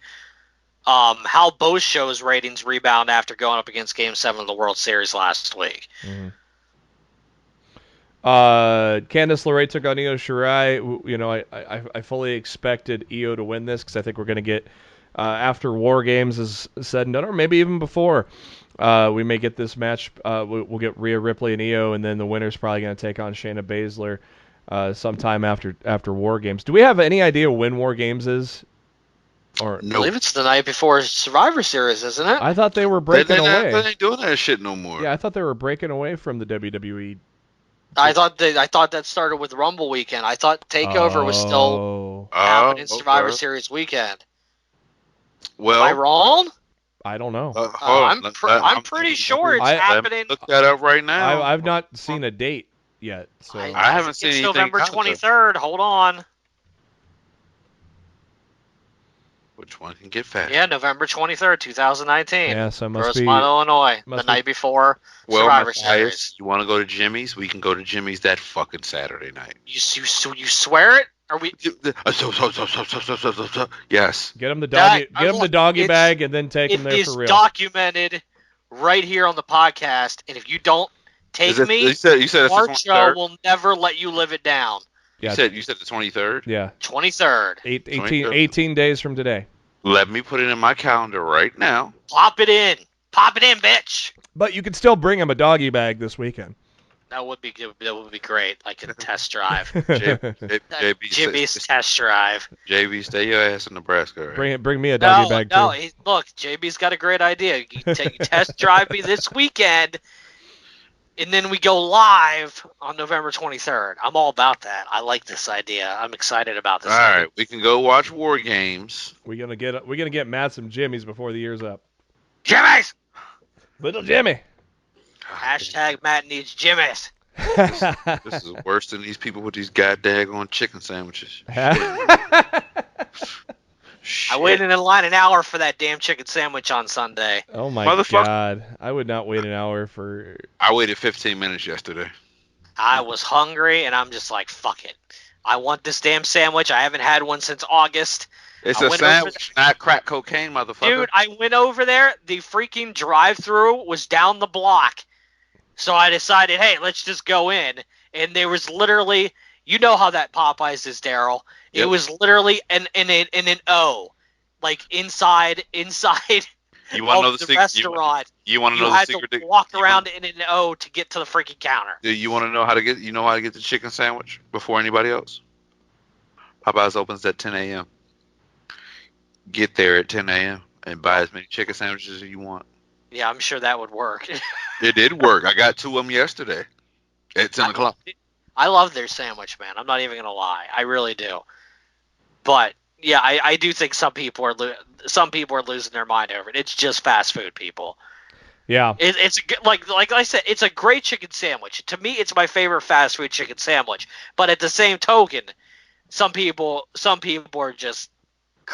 how both shows' ratings rebound after going up against Game 7 of the World Series last week. Mm-hmm. Candice LeRae took on Io Shirai. You know, I fully expected Io to win this because I think we're going to get, after War Games is said and done, or maybe even before, We may get this match. We'll get Rhea Ripley and Io, and then the winner's probably going to take on Shayna Baszler sometime after War Games. Do we have any idea when War Games is? Or I believe it's the night before Survivor Series, isn't it? I thought they were breaking away. They ain't doing that shit no more. Yeah, I thought they were breaking away from the WWE. I thought that started with Rumble weekend. I thought Takeover was still happening Survivor Series weekend. Well, am I wrong? I don't know. I'm pretty sure it's happening. Look that up right now. I've not seen a date yet. So I haven't seen anything. It's November 23rd. Hold on. Which one can get fat? Yeah, November 23rd, 2019. Yeah, so it must be Rosemont, Illinois. The night before Survivor Series. You want to go to Jimmy's? We can go to Jimmy's that fucking Saturday night. You swear it? Are we? Yes. Get him the doggy. Get him the doggy bag, and then take him there for real. It is documented right here on the podcast, and if you don't take me, you said Marcho will never let you live it down. Yeah. You said the 23rd? Yeah. 23rd. 18 days from today. Let me put it in my calendar right now. Pop it in. Pop it in, bitch. But you can still bring him a doggy bag this weekend. That would be good. That would be great. Like a test drive. Jimmy's test drive. JB, stay your ass in Nebraska. Right? Bring me a doggy bag too. Look, JB's got a great idea. You test drive me this weekend. And then we go live on November 23rd. I'm all about that. I like this idea. I'm excited about this. All right, we can go watch War Games. We're gonna get Matt some Jimmy's before the year's up. Jimmy's. Little Jimmy. Hashtag Matt needs Jimmy's. This is worse than these people with these goddamn chicken sandwiches. I waited in line an hour for that damn chicken sandwich on Sunday. Oh my God. I would not wait an hour for... I waited 15 minutes yesterday. I was hungry, and I'm just like, fuck it. I want this damn sandwich. I haven't had one since August. It's a sandwich, not crack cocaine, motherfucker. Dude, I went over there. The freaking drive-thru was down the block. So I decided, hey, let's just go in. And there was literally... You know how that Popeyes is, Darryl. It was literally an O, like inside you want to know the restaurant. You want to know the secret? You had to walk around in an O to get to the freaking counter. Do you want to know how to get? You know how to get the chicken sandwich before anybody else? Popeyes opens at 10 a.m. Get there at 10 a.m. and buy as many chicken sandwiches as you want. Yeah, I'm sure that would work. It did work. I got 2 of them yesterday at 10 o'clock. I love their sandwich, man. I'm not even gonna lie. I really do. But yeah, I do think some people are losing their mind over it. It's just fast food, people. Yeah. It's like I said, it's a great chicken sandwich. To me, it's my favorite fast food chicken sandwich. But at the same token, some people are just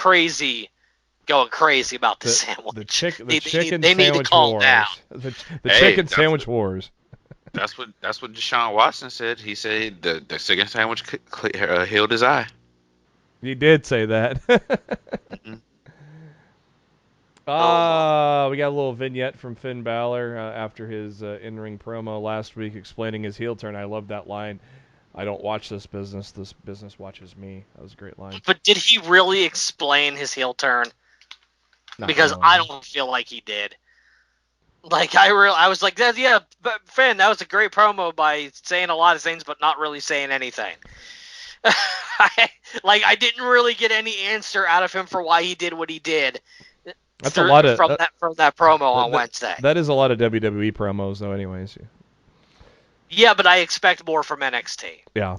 going crazy about the sandwich. The chicken they sandwich need to calm wars. down. The chicken sandwich wars. That's what Deshaun Watson said. He said the chicken sandwich healed his eye. He did say that. Mm-hmm. We got a little vignette from Finn Balor after his in-ring promo last week explaining his heel turn. I love that line. I don't watch this business watches me. That was a great line. But did he really explain his heel turn? Not because really. I don't feel like he did. Like I was like, yeah, but Finn, that was a great promo by saying a lot of things but not really saying anything. I didn't really get any answer out of him for why he did what he did. That's a lot of from that promo on Wednesday. That is a lot of WWE promos, though. Anyways. Yeah, but I expect more from NXT. Yeah.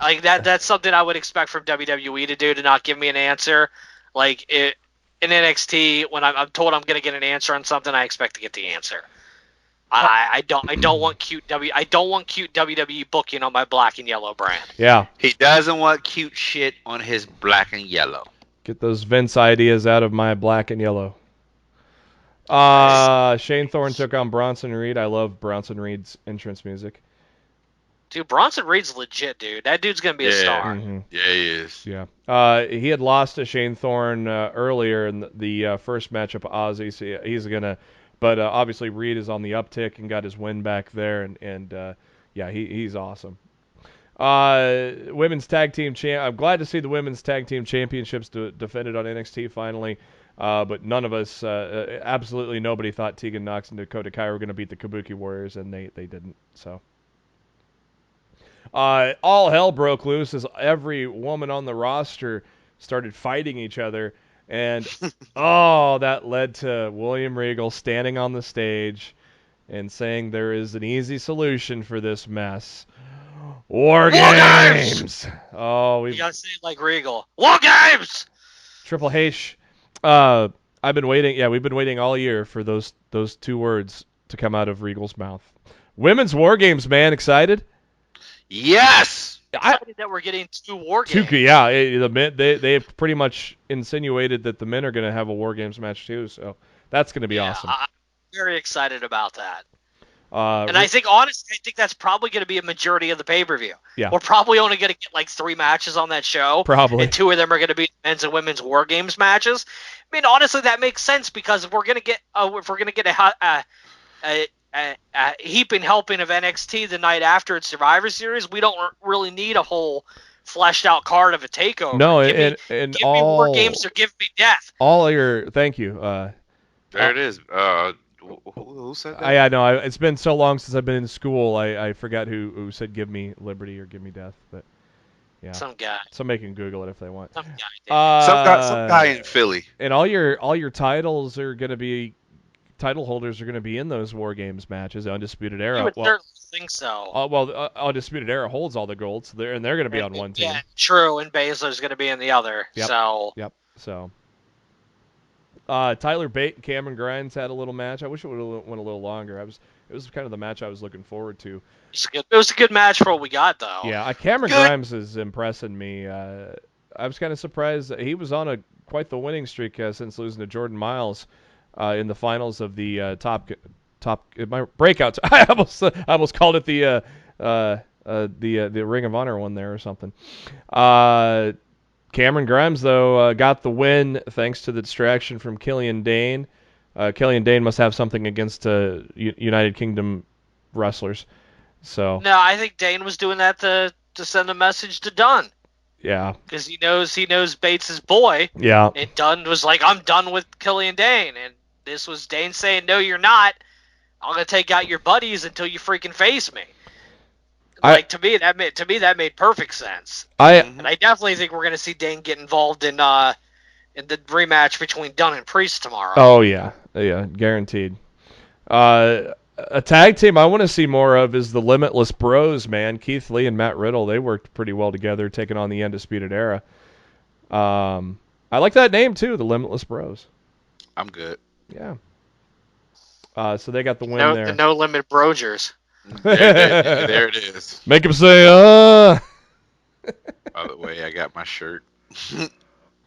Like that's something I would expect from WWE to do, to not give me an answer. Like in NXT, when I'm told I'm going to get an answer on something, I expect to get the answer. I don't want cute WWE booking on my black and yellow brand. Yeah. He doesn't want cute shit on his black and yellow. Get those Vince ideas out of my black and yellow. Shane Thorne took on Bronson Reed. I love Bronson Reed's entrance music. Dude, Bronson Reed's legit, dude. That dude's going to be a star. Mm-hmm. Yeah, he is. Yeah. He had lost to Shane Thorne earlier in the first matchup of Ozzy, so he's going to... But obviously Reed is on the uptick and got his win back there, and he's awesome. Women's tag team I'm glad to see the women's tag team championships defended on NXT finally. But none of us, absolutely nobody thought Tegan Nox and Dakota Kai were going to beat the Kabuki Warriors, and they didn't. So all hell broke loose as every woman on the roster started fighting each other, and that led to William Regal standing on the stage and saying there is an easy solution for this mess. War games! Oh, you gotta say it like Regal. War games! Triple H. I've been waiting. Yeah, we've been waiting all year for those two words to come out of Regal's mouth. Women's War Games, man. Excited? Yes! Excited that we're getting 2 War Games. Yeah, they pretty much insinuated that the men are going to have a War Games match too, so that's going to be awesome. I'm very excited about that. And I think, honestly, that's probably going to be a majority of the pay-per-view. Yeah. We're probably only going to get like 3 matches on that show. Probably. And 2 of them are going to be men's and women's War Games matches. I mean, honestly, that makes sense because if we're going to get a heaping helping of NXT the night after its Survivor Series, we don't really need a whole fleshed out card of a takeover. No, give me War Games or give me death. Thank you. There it is. Who said that? I know. It's been so long since I've been in school. I forgot who said give me liberty or give me death, but yeah. Some guy. Somebody can Google it if they want. Some guy. Some guy in Philly. And all your titles are going to be title holders are going to be in those War Games matches. Undisputed Era. I would certainly think so. Undisputed Era holds all the gold, so they're going to be on one team. Yeah, true. And Baszler's going to be in the other. Yep. So. Tyler Bate and Cameron Grimes had a little match. I wish it would have went a little longer. It was kind of the match I was looking forward to. It was a good match for what we got, though. Yeah, Cameron Grimes is impressing me. I was kind of surprised that he was on quite the winning streak since losing to Jordan Miles in the finals of the top my breakout. I almost called it the Ring of Honor one there or something. Cameron Grimes, though, got the win thanks to the distraction from Killian Dane. Killian Dane must have something against United Kingdom wrestlers. So no, I think Dane was doing that to send a message to Dunn. Yeah. Because he knows Bates' boy. Yeah. And Dunn was like, I'm done with Killian Dane. And this was Dane saying, no, you're not. I'm going to take out your buddies until you freaking face me. To me that made perfect sense. And I definitely think we're going to see Dane get involved in the rematch between Dunn and Priest tomorrow. Oh yeah, guaranteed. A tag team I want to see more of is the Limitless Bros, man. Keith Lee and Matt Riddle, they worked pretty well together, taking on the Undisputed Era. I like that name too, the Limitless Bros. I'm good. Yeah. So they got the win there. The No Limit Brogers. There it is. Make him say, By the way, I got my shirt.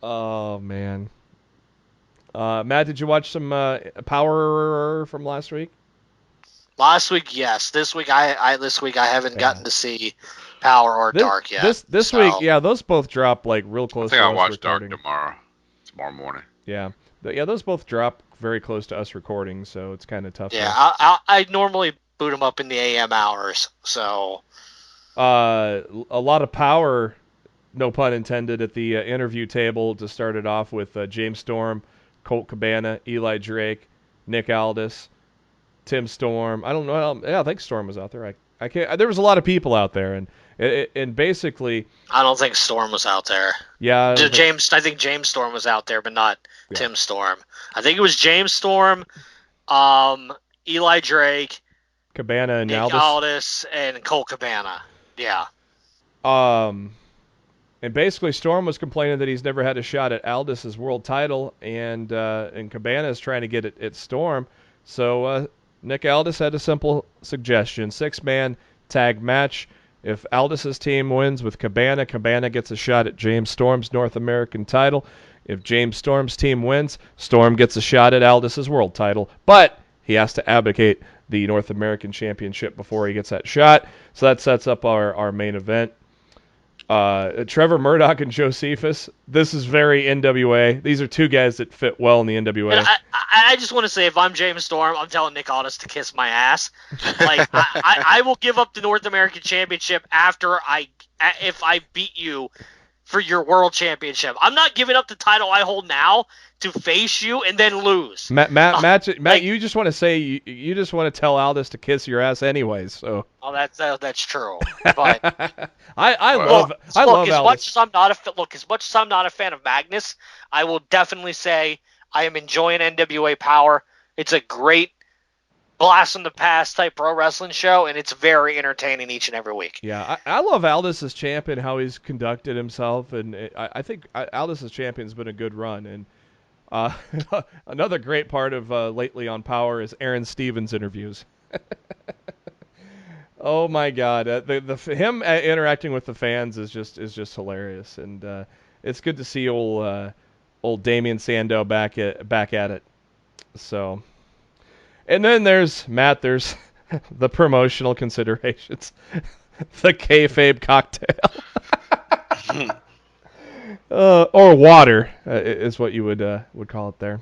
Oh, man. Matt, did you watch some Powerrr from last week? Last week, yes. This week, I haven't gotten to see Powerrr or Dark yet. This week, yeah, those both drop like real close. I think to I'll us watch recording. Dark tomorrow morning. Yeah, those both drop very close to us recording, so it's kind of tough. Yeah, I normally boot them up in the AM hours. So, a lot of power, no pun intended, at the interview table to start it off with James Storm, Colt Cabana, Eli Drake, Nick Aldis, Tim Storm. I don't know. I think Storm was out there. I can't. There was a lot of people out there, and basically, I don't think Storm was out there. Yeah, I think James Storm was out there, but not Tim Storm. I think it was James Storm, Eli Drake, Cabana and Nick Aldis, and Colt Cabana. Yeah. And basically, Storm was complaining that he's never had a shot at Aldis's world title, and Cabana is trying to get it at Storm. So Nick Aldis had a simple suggestion: 6-man tag match. If Aldis's team wins with Cabana, Cabana gets a shot at James Storm's North American title. If James Storm's team wins, Storm gets a shot at Aldis's world title. But he has to abdicate the North American Championship before he gets that shot. So that sets up our main event. Trevor Murdoch and Josephus. This is very NWA. These are two guys that fit well in the NWA. And I just want to say, if I'm James Storm, I'm telling Nick Aldis to kiss my ass. Like I will give up the North American Championship if I beat you for your world championship. I'm not giving up the title I hold now to face you and then lose. Matt, you just want to say you just want to tell Aldis to kiss your ass anyways. So. Oh, that's true. But I love as Aldis. much as I'm not a fan of Magnus, I will definitely say I am enjoying NWA Powerrr. It's a great blast from the past type pro wrestling show, and it's very entertaining each and every week. Yeah, I love Aldis as champion, how he's conducted himself, and I think Aldis as champion has been a good run. And another great part of lately on Powerrr is Aaron Stevens interviews. Oh my God, him interacting with the fans is just hilarious, and it's good to see old Damian Sandow back at it. So, and then there's the promotional considerations, the kayfabe cocktail, or water is what you would call it there.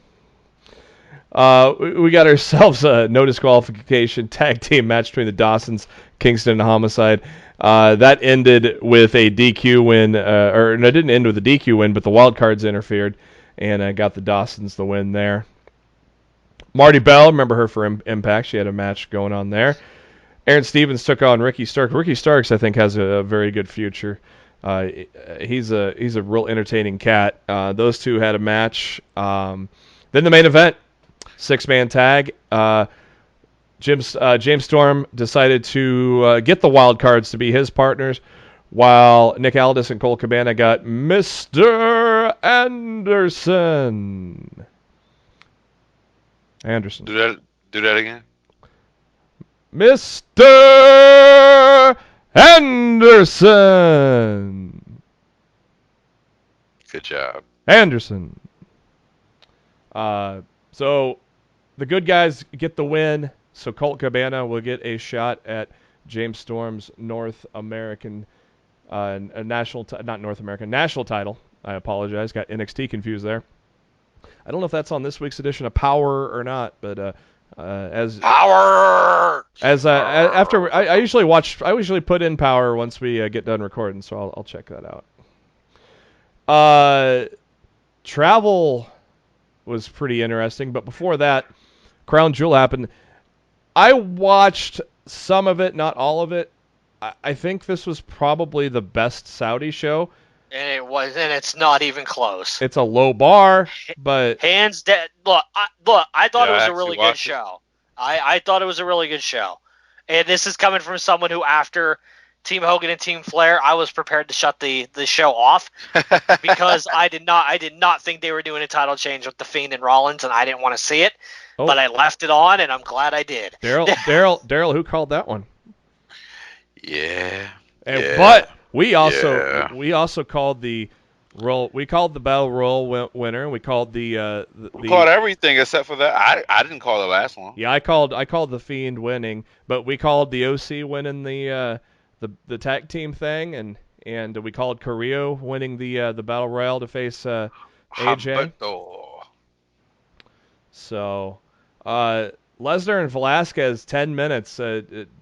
We got ourselves a no disqualification tag team match between the Dawsons, Kingston, and Homicide. That ended with a DQ win, or no, it didn't end with a DQ win, but the wild cards interfered and got the Dawsons the win there. Marty Bell, remember her for Impact. She had a match going on there. Aaron Stevens took on Ricky Starks. Ricky Starks, I think, has a very good future. He's a real entertaining cat. Those two had a match. Then the main event, 6-man tag. James Storm decided to get the wild cards to be his partners, while Nick Aldis and Cole Cabana got Mr. Anderson. Do that again. Mr. Anderson. Good job. Anderson. So the good guys get the win. So Colt Cabana will get a shot at James Storm's North American, national title. I apologize. Got NXT confused there. I don't know if that's on this week's edition of Powerrr or not, but as Powerrr. After I usually put in Powerrr once we get done recording, so I'll check that out. Travel was pretty interesting, but before that, Crown Jewel happened. I watched some of it, not all of it. I think this was probably the best Saudi show. And it was, and it's not even close. It's a low bar, but hands down. Look, I thought it was a really good show. I thought it was a really good show, and this is coming from someone who, after Team Hogan and Team Flair, I was prepared to shut the show off because I did not think they were doing a title change with the Fiend and Rollins, and I didn't want to see it. Oh. But I left it on, and I'm glad I did. Daryl, who called that one? Yeah. But we also called the Royal. We called the Battle Royal winner. We called we called everything except for that. I didn't call the last one. Yeah, I called the Fiend winning, but we called the OC winning the tag team thing, and we called Carrillo winning the Battle Royal to face AJ. Humberto. So, Lesnar and Velasquez 10 minutes.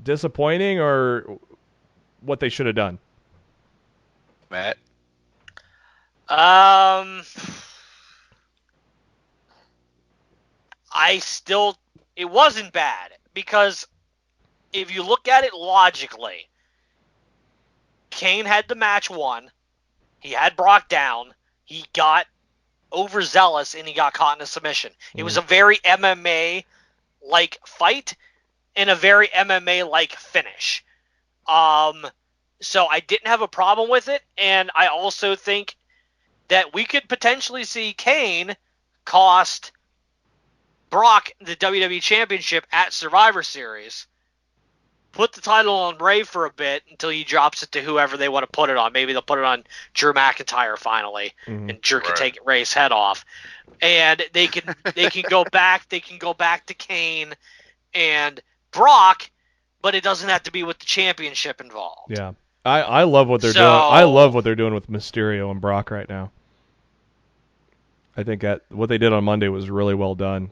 Disappointing or what they should have done? Matt? It wasn't bad, because if you look at it logically, Kane had the match won, he had Brock down, he got overzealous, and he got caught in a submission. It was a very MMA-like fight and a very MMA-like finish. So I didn't have a problem with it, and I also think that we could potentially see Kane cost Brock the WWE Championship at Survivor Series, put the title on Ray for a bit until he drops it to whoever they want to put it on. Maybe they'll put it on Drew McIntyre finally, and Drew can take Ray's head off, and they can go back. They can go back to Kane and Brock, but it doesn't have to be with the championship involved. Yeah. I love what they're doing. I love what they're doing with Mysterio and Brock right now. I think that what they did on Monday was really well done.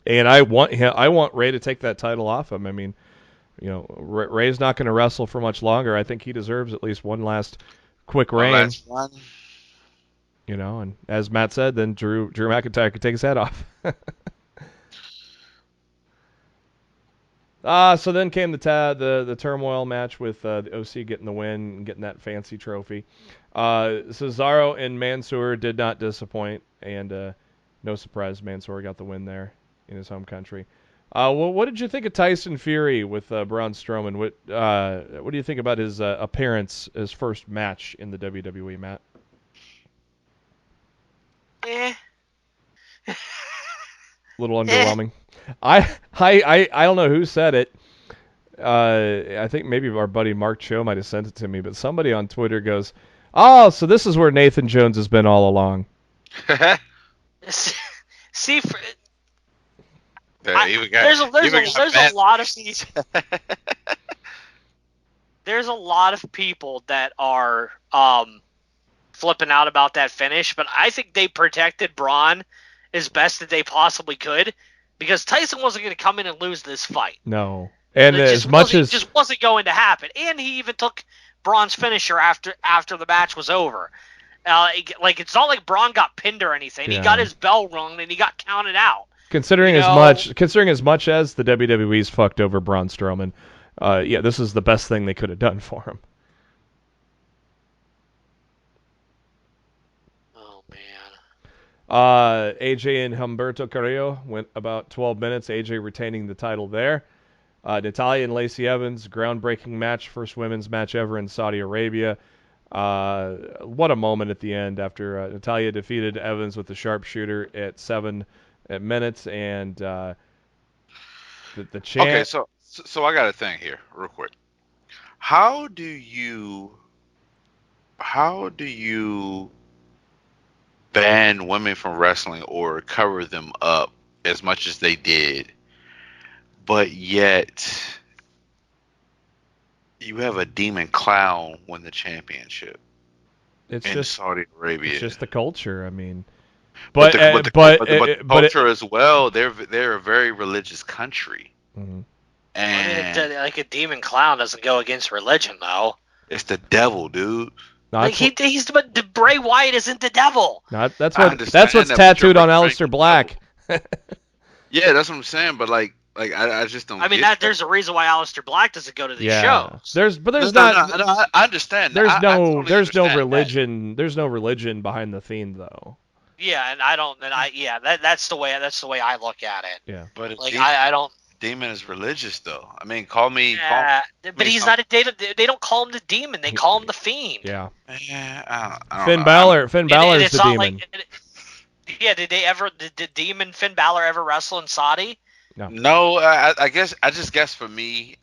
And I want Ray to take that title off him. I mean, Ray's not going to wrestle for much longer. I think he deserves at least one last quick One reign. last run. You know, and as Matt said, then Drew McIntyre could take his head off. So then came the turmoil match with the OC getting the win and getting that fancy trophy. Cesaro and Mansoor did not disappoint, and no surprise, Mansoor got the win there in his home country. What did you think of Tyson Fury with Braun Strowman? What do you think about his appearance, his first match in the WWE, Matt? Eh. A little underwhelming. I don't know who said it. I think maybe our buddy Mark Cho might have sent it to me, but somebody on Twitter goes, "Oh, so this is where Nathan Jones has been all along." See, Even got- there's a Matt- lot of there's a lot of people that are flipping out about that finish, but I think they protected Braun as best that they possibly could, because Tyson wasn't going to come in and lose this fight. No, and it as much as just wasn't going to happen, and he even took Braun's finisher after the match was over. It's not like Braun got pinned or anything. Yeah. He got his bell rung and he got counted out. considering as much as the WWE's fucked over Braun Strowman, this is the best thing they could have done for him. Oh man. AJ and Humberto Carrillo went about 12 minutes. AJ retaining the title there. Natalya and Lacey Evans, groundbreaking match, first women's match ever in Saudi Arabia. What a moment at the end after Natalya defeated Evans with the sharpshooter at 7 minutes, and the chant. Okay, so I got a thing here, real quick. How do you ban women from wrestling or cover them up as much as they did, but yet you have a demon clown win the championship in Saudi Arabia? It's just the culture. I mean, but the culture as well. They're a very religious country. Mm-hmm. And a demon clown doesn't go against religion, though. It's the devil, dude. No, but Bray Wyatt isn't the devil. That's what's tattooed on Aleister Black. Yeah, that's what I'm saying. But I just don't. I mean, there's a reason why Aleister Black doesn't go to these shows. I understand. There's no religion. There's no religion behind the theme, though. Yeah, and I don't. And that's the way I look at it. Yeah, but I don't. Demon is religious, though. I mean, call me. Yeah, but he's not a. They don't call him the demon. They call him the fiend. Yeah. I don't Finn know. Balor is the demon. Did the demon Finn Balor ever wrestle in Saudi? No. I guess for me,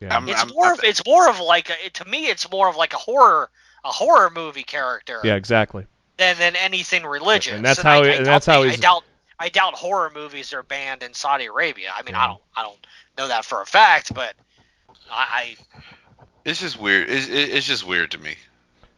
it's more of like a horror movie character. Yeah, exactly. Than anything religious. And I doubt horror movies are banned in Saudi Arabia. I mean, I don't know that for a fact, but it's just weird. It's just weird to me.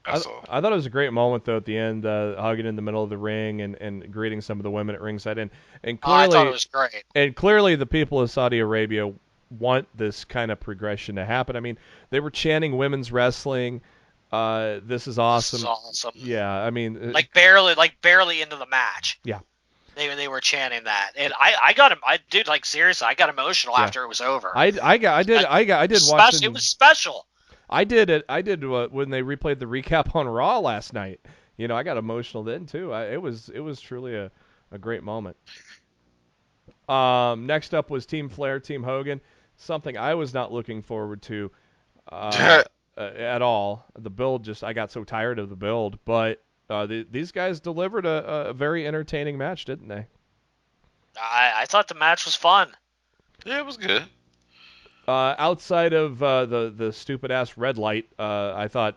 That's all. I thought it was a great moment though at the end, hugging in the middle of the ring and greeting some of the women at ringside, and clearly I thought it was great. And clearly the people of Saudi Arabia want this kind of progression to happen. I mean, they were chanting women's wrestling. This is awesome. This is awesome. Yeah, I mean, barely into the match. Yeah. They were chanting that, and I got him. Seriously, I got emotional after it was over. I did watch. It was special. I did when they replayed the recap on Raw last night. You know, I got emotional then too. It was truly a great moment. Next up was Team Flair, Team Hogan. Something I was not looking forward to at all. The build I got so tired of the build, but these guys delivered a very entertaining match, didn't they? I thought the match was fun. Yeah, it was good. Outside of the stupid ass red light, I thought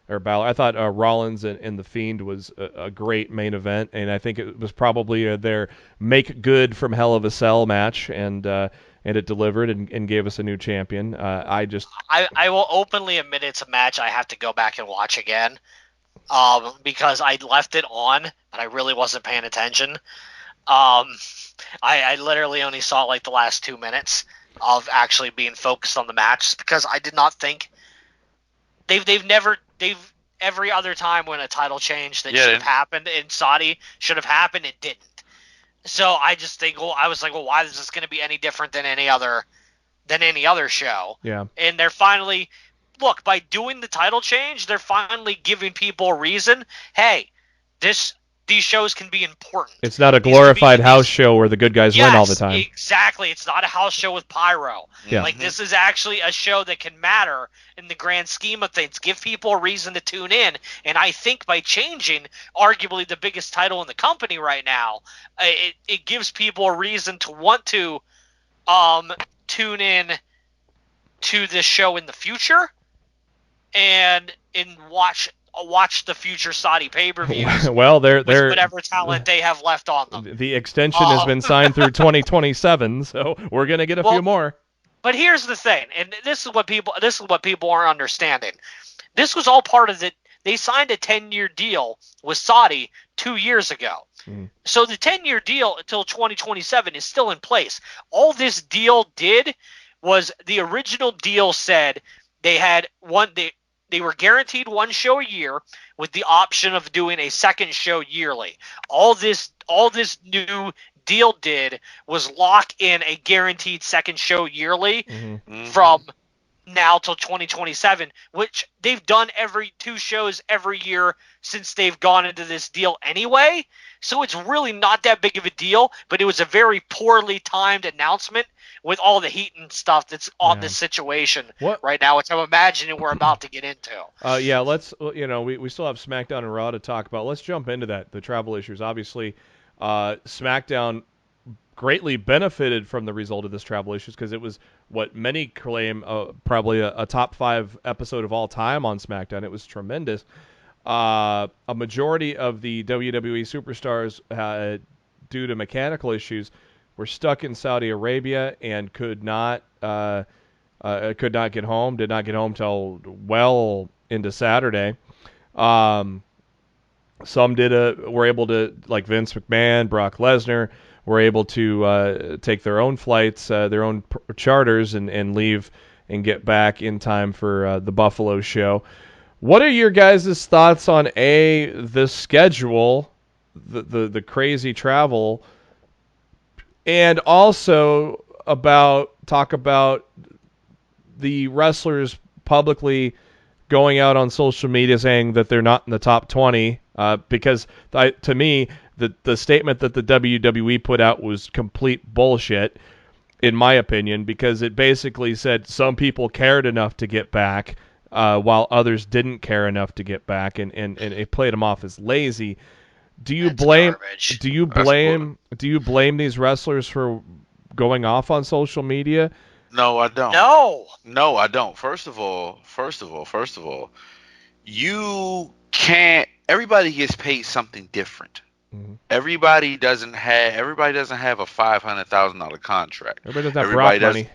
Rollins and the Fiend was a great main event, and I think it was probably their make good from Hell of a Cell match, and it delivered and gave us a new champion. I will openly admit it's a match I have to go back and watch again, because I left it on and I really wasn't paying attention. I literally only saw the last 2 minutes of actually being focused on the match, because I did not think They've every other time when a title change that should have happened in Saudi should have happened, it didn't. So I just think, I was like, why is this going to be any different than any other show? Yeah. And they're finally, look, by doing the title change, they're finally giving people a reason. Hey, these shows can be important. It's not a glorified house show where the good guys win all the time. Exactly. It's not a house show with pyro. Yeah. Like, this is actually a show that can matter in the grand scheme of things. Give people a reason to tune in. And I think by changing arguably the biggest title in the company right now, it gives people a reason to want to tune in to this show in the future and watch the future Saudi pay-per-views. Well, they're whatever talent they have left on them. The extension has been signed through 2027, so we're gonna get a few more. But here's the thing, and this is what people aren't understanding. This was all part of it. They signed a 10-year deal with Saudi 2 years ago. So the 10-year deal until 2027 is still in place. All this deal did was, the original deal said they had they were guaranteed one show a year with the option of doing a second show yearly. All this new deal did was lock in a guaranteed second show yearly from now till 2027, which they've done every 2 shows every year since they've gone into this deal anyway. So it's really not that big of a deal, but it was a very poorly timed announcement with all the heat and stuff that's on this situation right now, which I'm imagining we're about to get into. Yeah, let's, we still have SmackDown and Raw to talk about. Let's jump into that, the travel issues. Obviously, SmackDown greatly benefited from the result of this travel issues because it was what many claim probably a top 5 episode of all time on SmackDown. It was tremendous. A majority of the WWE superstars, due to mechanical issues, were stuck in Saudi Arabia and could not get home. Did not get home till well into Saturday. Some were able to, like Vince McMahon, Brock Lesnar, were able to take their own flights, their own charters, and leave and get back in time for the Buffalo show. What are your guys' thoughts on the schedule, the crazy travel, and also talk about the wrestlers publicly going out on social media saying that they're not in the top 20? Because to me, the statement that the WWE put out was complete bullshit, in my opinion, because it basically said some people cared enough to get back, while others didn't care enough to get back, and it played them off as lazy. Do you blame these wrestlers for going off on social media? No, I don't. No, I don't. First of all, you can't. Everybody gets paid something different. Mm-hmm. Everybody doesn't have a $500,000 contract. Everybody doesn't have Brock money.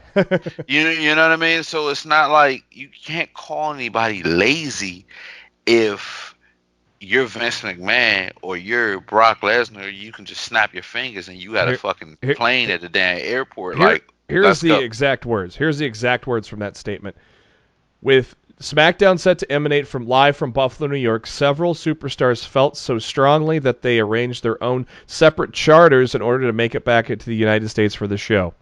You know what I mean? So it's not like you can't call anybody lazy if you're Vince McMahon or you're Brock Lesnar. You can just snap your fingers and you got a fucking plane at the damn airport. Here's the exact words. Here's the exact words from that statement. With SmackDown set to emanate live from Buffalo, New York, several superstars felt so strongly that they arranged their own separate charters in order to make it back into the United States for the show.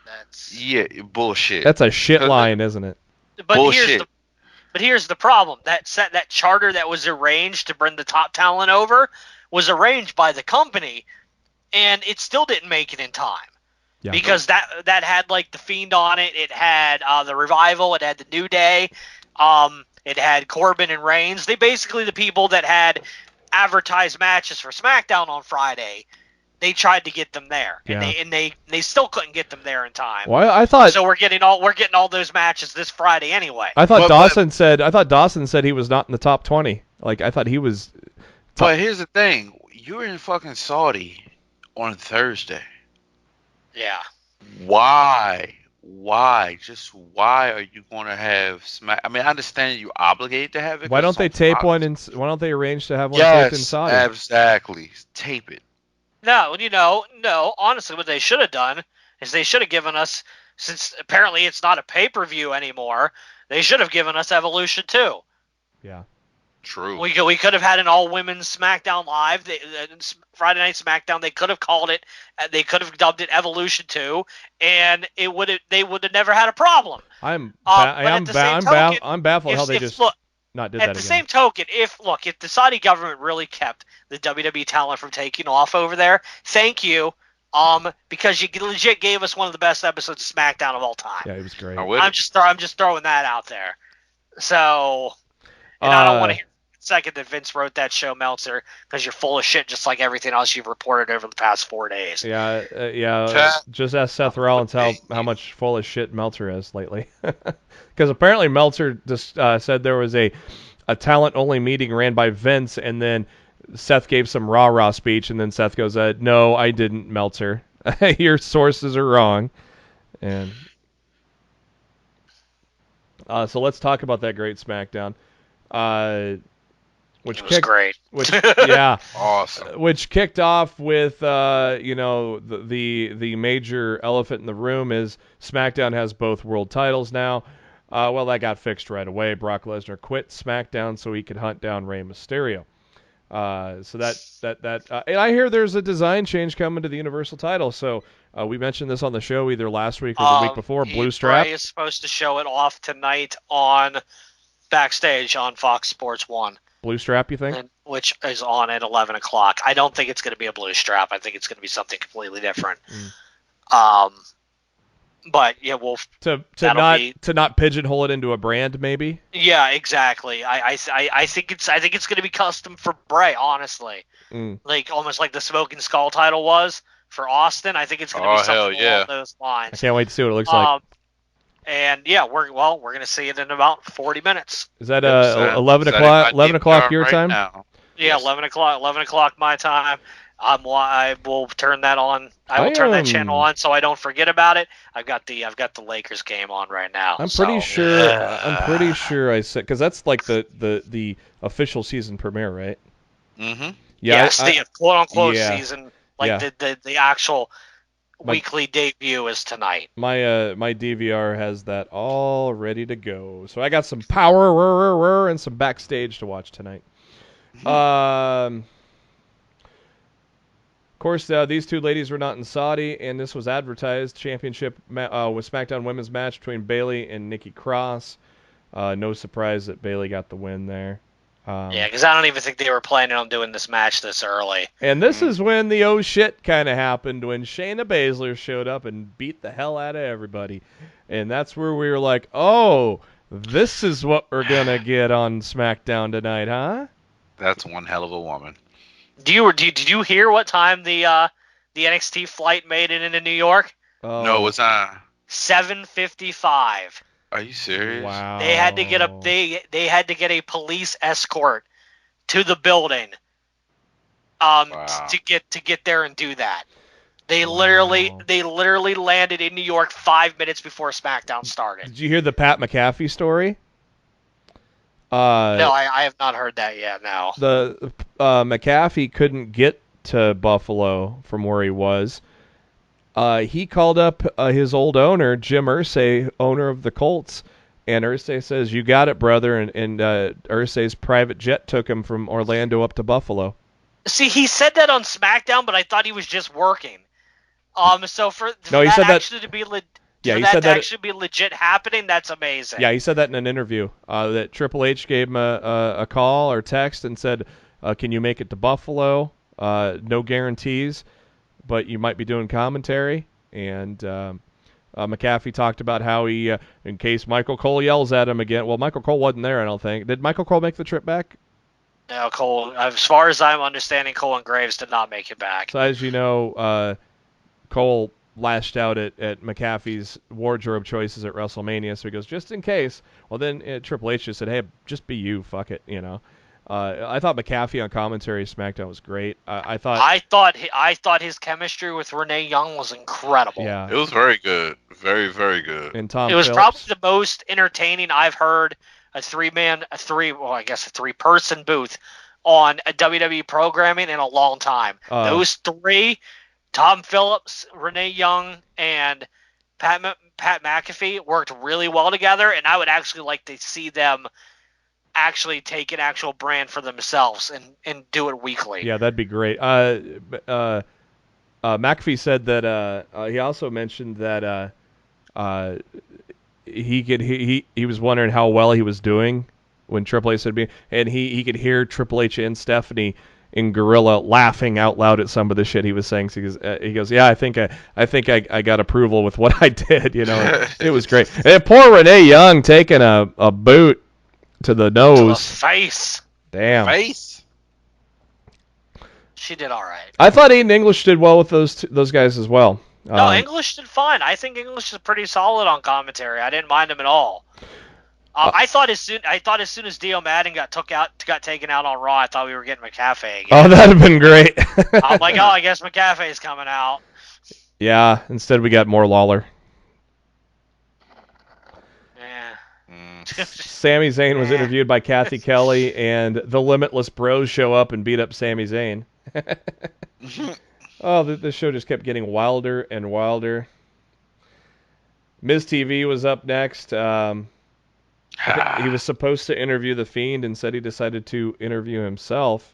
That's bullshit. That's a shit line, isn't it? But bullshit. Here's the problem. That charter that was arranged to bring the top talent over was arranged by the company, and it still didn't make it in time. Yeah. Because that had like the Fiend on it. It had the Revival. It had the New Day. It had Corbin and Reigns. They basically, the people that had advertised matches for SmackDown on Friday, they tried to get them there, and they still couldn't get them there in time. Well, I thought so. We're getting all those matches this Friday anyway. I thought Dawson said he was not in the top 20. Like, I thought he was. But here's the thing: you're in fucking Saudi on Thursday. Yeah. Why? Just why are you going to have I mean, I understand you're obligated to have it. Why don't they tape one? Why don't they arrange to have one taped in Saudi? Exactly. Tape it. No. Honestly, what they should have done is they should have given us since apparently it's not a pay-per-view anymore, they should have given us Evolution 2. Yeah. True. We could have had an all-women's SmackDown Live. Friday Night SmackDown, they could have called it, they could have dubbed it Evolution 2, and they would have never had a problem. I'm token, baffled how they just not did that again. At the same token, if the Saudi government really kept the WWE talent from taking off over there, thank you, because you legit gave us one of the best episodes of SmackDown of all time. Yeah, it was great. I'm just throwing that out there. So, and I don't want to hear second that Vince wrote that show, Meltzer, because you're full of shit, just like everything else you've reported over the past 4 days. Yeah. Just ask Seth Rollins how much full of shit Meltzer is lately, because apparently Meltzer just said there was a talent-only meeting ran by Vince, and then Seth gave some rah-rah speech, and then Seth goes, "No, I didn't, Meltzer. Your sources are wrong." And so let's talk about that great SmackDown. Which was great. Yeah, awesome. Which kicked off with the major elephant in the room is SmackDown has both world titles now. Well, that got fixed right away. Brock Lesnar quit SmackDown so he could hunt down Rey Mysterio. So that and I hear there's a design change coming to the Universal title. So we mentioned this on the show either last week or the week before. Blue strap. Bray is supposed to show it off tonight on Backstage on Fox Sports 1. Blue strap, you think? Which is on at 11 o'clock. I don't think it's going to be a blue strap. I think it's going to be something completely different. But yeah, we'll to not pigeonhole it into a brand, maybe. Yeah, exactly. I think it's going to be custom for Bray, honestly. Like almost like the Smoking Skull title was for Austin. I think it's going to be something along those lines. I can't wait to see what it looks like. And yeah, we're going to see it in about 40 minutes. Is that 11 o'clock? 11 o'clock your time? Now. Yeah, yes. 11 o'clock my time. I will turn that on. I will turn that channel on so I don't forget about it. I've got the Lakers game on right now. I'm pretty sure I said, because that's like the official season premiere, right? Mm-hmm. Yeah, yes, the quote unquote season, the actual weekly debut is tonight. My DVR has that all ready to go. So I got some power and some backstage to watch tonight. Of course, these two ladies were not in Saudi, and this was advertised. Championship with SmackDown Women's match between Bayley and Nikki Cross. No surprise that Bayley got the win there. Yeah, because I don't even think they were planning on doing this match this early. And this is when the oh shit kind of happened, when Shayna Baszler showed up and beat the hell out of everybody. And that's where we were like, oh, this is what we're going to get on SmackDown tonight, huh? That's one hell of a woman. Did you hear what time the NXT flight made it into New York? No, it was 7:55. Are you serious? Wow. They had to get they had to get a police escort to the building to get there and do that. They literally landed in New York 5 minutes before SmackDown started. Did you hear the Pat McAfee story? No, I have not heard that yet. No. The McAfee couldn't get to Buffalo from where he was. He called up his old owner, Jim Irsay, owner of the Colts, and Irsay says, "You got it, brother." And Irsay's private jet took him from Orlando up to Buffalo. See, he said that on SmackDown, but I thought he was just working. So for he said that actually to be actually be legit happening, that's amazing. Yeah, he said that in an interview. That Triple H gave him a call or text and said, "Can you make it to Buffalo? No guarantees, but you might be doing commentary." And McAfee talked about how he, in case Michael Cole yells at him again. Well, Michael Cole wasn't there, I don't think. Did Michael Cole make the trip back? No, Cole. As far as I'm understanding, Cole and Graves did not make it back. So as you know, Cole lashed out at McAfee's wardrobe choices at WrestleMania, so he goes, just in case. Well, then Triple H just said, hey, just be you, fuck it, you know. I thought McAfee on commentary SmackDown was great. I thought his chemistry with Renee Young was incredible. Yeah, it was very good, very very good. And Tom it was Phillips. Probably the most entertaining I've heard a three-person booth on a WWE programming in a long time. Those three, Tom Phillips, Renee Young, and Pat McAfee worked really well together, and I would actually like to see them actually take an actual brand for themselves and do it weekly. Yeah, that'd be great. McAfee said that he also mentioned that he was wondering how well he was doing when Triple H said, and he could hear Triple H and Stephanie in Gorilla laughing out loud at some of the shit he was saying. So he goes, yeah, I think I got approval with what I did. You know, it was great. And poor Renee Young taking a boot to the nose, to the face. Damn. Face. She did all right. I thought Aiden English did well with those guys as well. No, English did fine. I think English is pretty solid on commentary. I didn't mind him at all. I thought as soon as Dio Madden got taken out on Raw, I thought we were getting McAfee again. Oh, that'd have been great. I'm like, I guess McAfee's coming out. Yeah, instead we got more Lawler. Yeah. Sami Zayn was interviewed by Kathy Kelly, and the Limitless Bros show up and beat up Sami Zayn. Oh, the show just kept getting wilder and wilder. Miz TV was up next. He was supposed to interview The Fiend, and said he decided to interview himself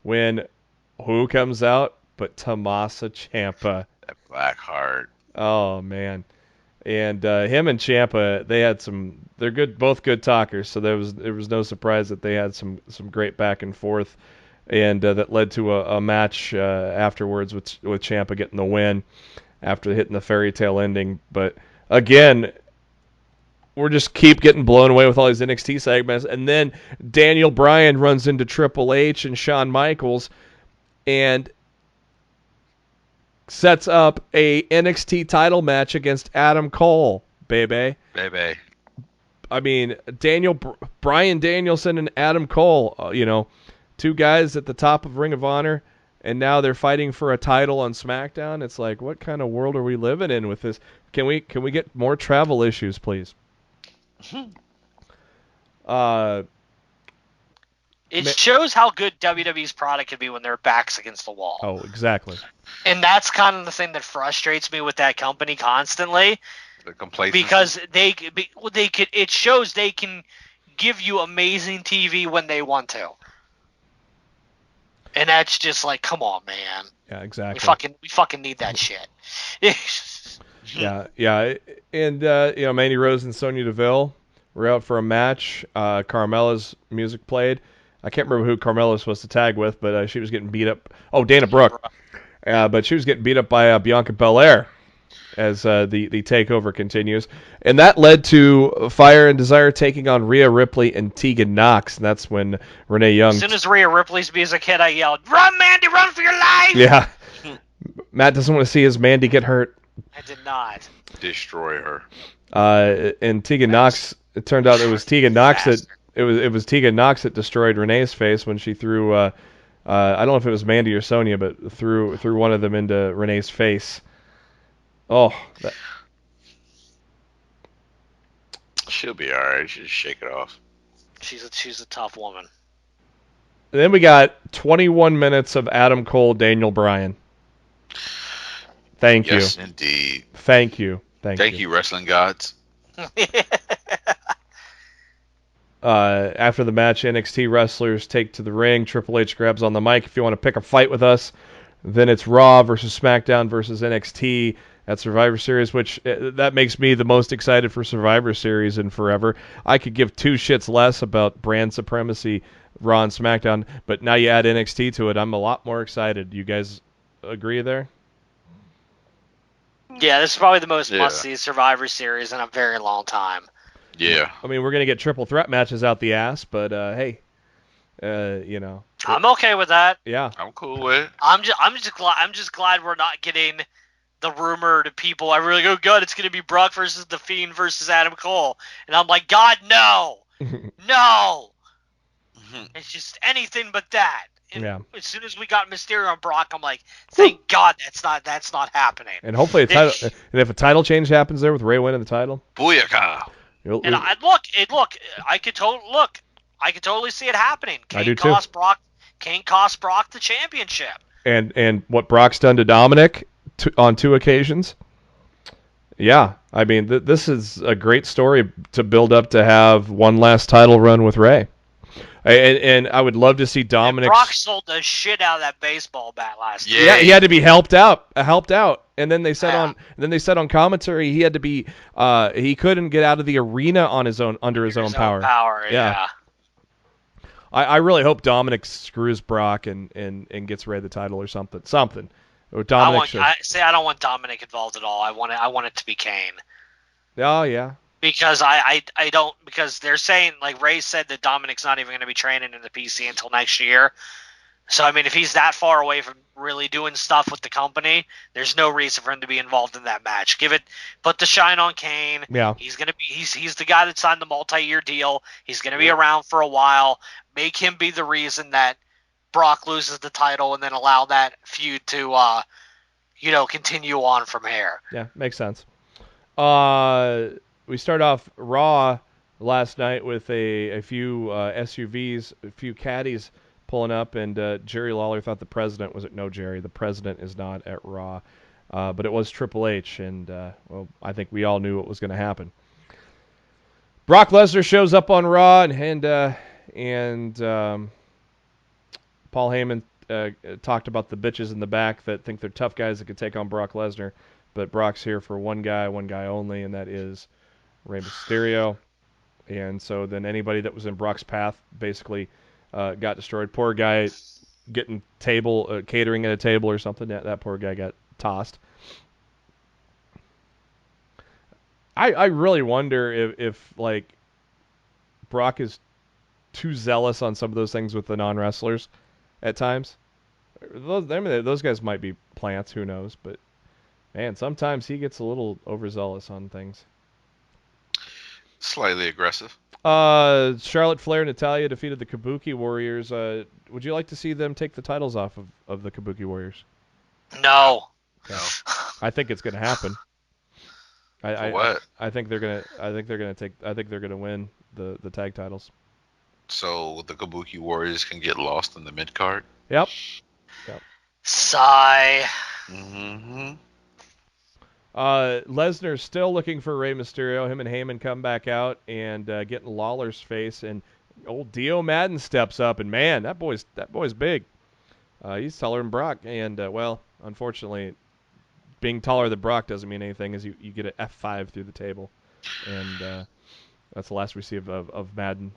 when who comes out but Tommaso Ciampa. That black heart. Oh, man. And him and Ciampa, they're good, both good talkers, so there was no surprise that they had some great back and forth, and that led to a match afterwards with Ciampa getting the win after hitting the fairy tale ending. But again, we're just keep getting blown away with all these NXT segments, and then Daniel Bryan runs into Triple H and Shawn Michaels and sets up a NXT title match against Adam Cole, baby. I mean, Bryan Danielson and Adam Cole, two guys at the top of Ring of Honor, and now they're fighting for a title on SmackDown. It's like, what kind of world are we living in with this? Can we get more travel issues, please? It shows how good WWE's product can be when their back's against the wall. Oh, exactly. And that's kind of the thing that frustrates me with that company constantly. The complacency. Because it shows they can give you amazing TV when they want to. And that's just like, come on, man. Yeah, exactly. We fucking need that shit. Yeah. And Mandy Rose and Sonya Deville were out for a match. Carmella's music played. I can't remember who Carmella was supposed to tag with, but she was getting beat up. Oh, Dana Brooke. But she was getting beat up by Bianca Belair as the takeover continues. And that led to Fire and Desire taking on Rhea Ripley and Tegan Nox. And that's when Renee Young... As soon as Rhea Ripley's music hit, I yelled, "Run, Mandy, run for your life!" Yeah. Matt doesn't want to see his Mandy get hurt. I did not. Destroy her. And Tegan Nox, it turned out it was Tegan Nox that... It was Tegan Nox that destroyed Renee's face when she threw, I don't know if it was Mandy or Sonya, but threw one of them into Renee's face. Oh. She'll be alright. She'll just shake it off. She's a tough woman. And then we got 21 minutes of Adam Cole, Daniel Bryan. Thank you. Yes, indeed. Thank you. Thank you, wrestling gods. After the match, NXT wrestlers take to the ring. Triple H grabs on the mic. If you want to pick a fight with us, then it's Raw versus SmackDown versus NXT at Survivor Series, which that makes me the most excited for Survivor Series in forever. I could give two shits less about brand supremacy, Raw and SmackDown, but now you add NXT to it, I'm a lot more excited. You guys agree there? Yeah, this is probably the most must-see Survivor Series in a very long time. Yeah. I mean, we're going to get triple threat matches out the ass, but hey, I'm okay with that. Yeah. I'm cool with it. I'm just glad we're not getting the rumor to people. I really go, good, it's going to be Brock versus The Fiend versus Adam Cole. And I'm like, God, no. No. It's just anything but that. And as soon as we got Mysterio and Brock, I'm like, thank God that's not happening. And hopefully if a title change happens there with Ray winning the title. Booyaka. And I could totally see it happening. I do too. Can't cost Brock the championship. And what Brock's done to Dominic on 2 occasions. Yeah, I mean, this is a great story to build up to have one last title run with Ray. And I would love to see Dominic. Brock sold the shit out of that baseball bat last night. Yeah, he had to be helped out. And then they said on commentary he had to be he couldn't get out of the arena on his own under his own power. Yeah. I really hope Dominic screws Brock and gets Ray the title or something. Or Dominic I don't want Dominic involved at all. I want it to be Kane. Oh yeah. Because because they're saying, like Ray said, that Dominic's not even going to be training in the PC until next year. So, I mean, if he's that far away from really doing stuff with the company, there's no reason for him to be involved in that match. Put the shine on Kane. Yeah. He's the guy that signed the multi-year deal. He's going to be around for a while. Make him be the reason that Brock loses the title and then allow that feud to, continue on from here. Yeah, makes sense. We start off Raw last night with a few SUVs, a few caddies pulling up, and Jerry Lawler thought the president was at. No, Jerry, the president is not at Raw, but it was Triple H, and I think we all knew what was going to happen. Brock Lesnar shows up on Raw, and Paul Heyman talked about the bitches in the back that think they're tough guys that could take on Brock Lesnar, but Brock's here for one guy only, and that is Rey Mysterio. And so then anybody that was in Brock's path basically got destroyed. Poor guy getting catering at a table or something. That poor guy got tossed. I really wonder if like Brock is too zealous on some of those things with the non-wrestlers at times. Those guys might be plants, who knows, but man, sometimes he gets a little overzealous on things. Slightly aggressive. Charlotte Flair and Natalya defeated the Kabuki Warriors. Would you like to see them take the titles off of the Kabuki Warriors? No. No. I think it's going to happen. What? I think they're gonna win the tag titles. So the Kabuki Warriors can get lost in the Midcard? Yep. Sigh. Mm-hmm. Lesnar's still looking for Rey Mysterio. Him and Heyman come back out and get in Lawler's face, and old Dio Madden steps up, and man, that boy's big. He's taller than Brock, and unfortunately, being taller than Brock doesn't mean anything, as you get an F5 through the table, and that's the last we see of Madden.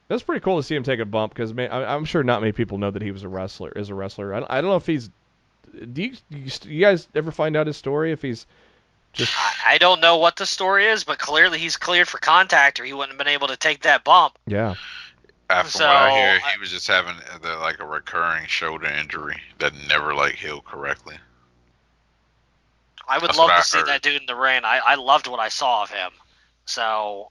That's pretty cool to see him take a bump, because I'm sure not many people know that he was a wrestler. I don't know if he's. Do you guys ever find out his story? If he's just. I don't know what the story is, but clearly he's cleared for contact, or he wouldn't have been able to take that bump. Yeah. From what I hear, he was just having a recurring shoulder injury that never healed correctly. I would love to see that dude in the ring. I loved what I saw of him. So.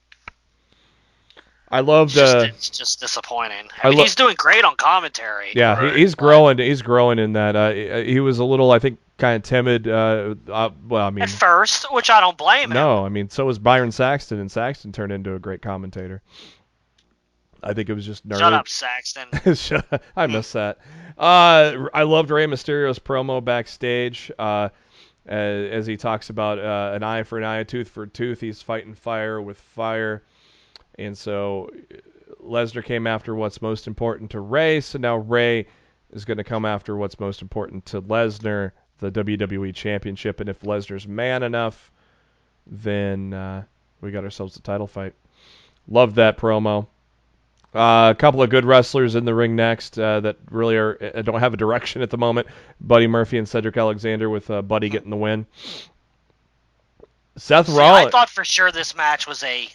I loved. It's just disappointing. I mean, he's doing great on commentary. Yeah, right. He's growing. He's growing in that. He was a little, I think, kind of timid. At first, which I don't blame him. No, I mean, so was Byron Saxton, and Saxton turned into a great commentator. I think it was just nervous. Shut up, Saxton. I miss that. I loved Rey Mysterio's promo backstage. As he talks about an eye for an eye, a tooth for a tooth. He's fighting fire with fire. And so Lesnar came after what's most important to Rey, so now Rey is going to come after what's most important to Lesnar, the WWE Championship. And if Lesnar's man enough, then we got ourselves a title fight. Loved that promo. A couple of good wrestlers in the ring next that really don't have a direction at the moment. Buddy Murphy and Cedric Alexander, with Buddy getting the win. Seth Rollins. I thought for sure this match was a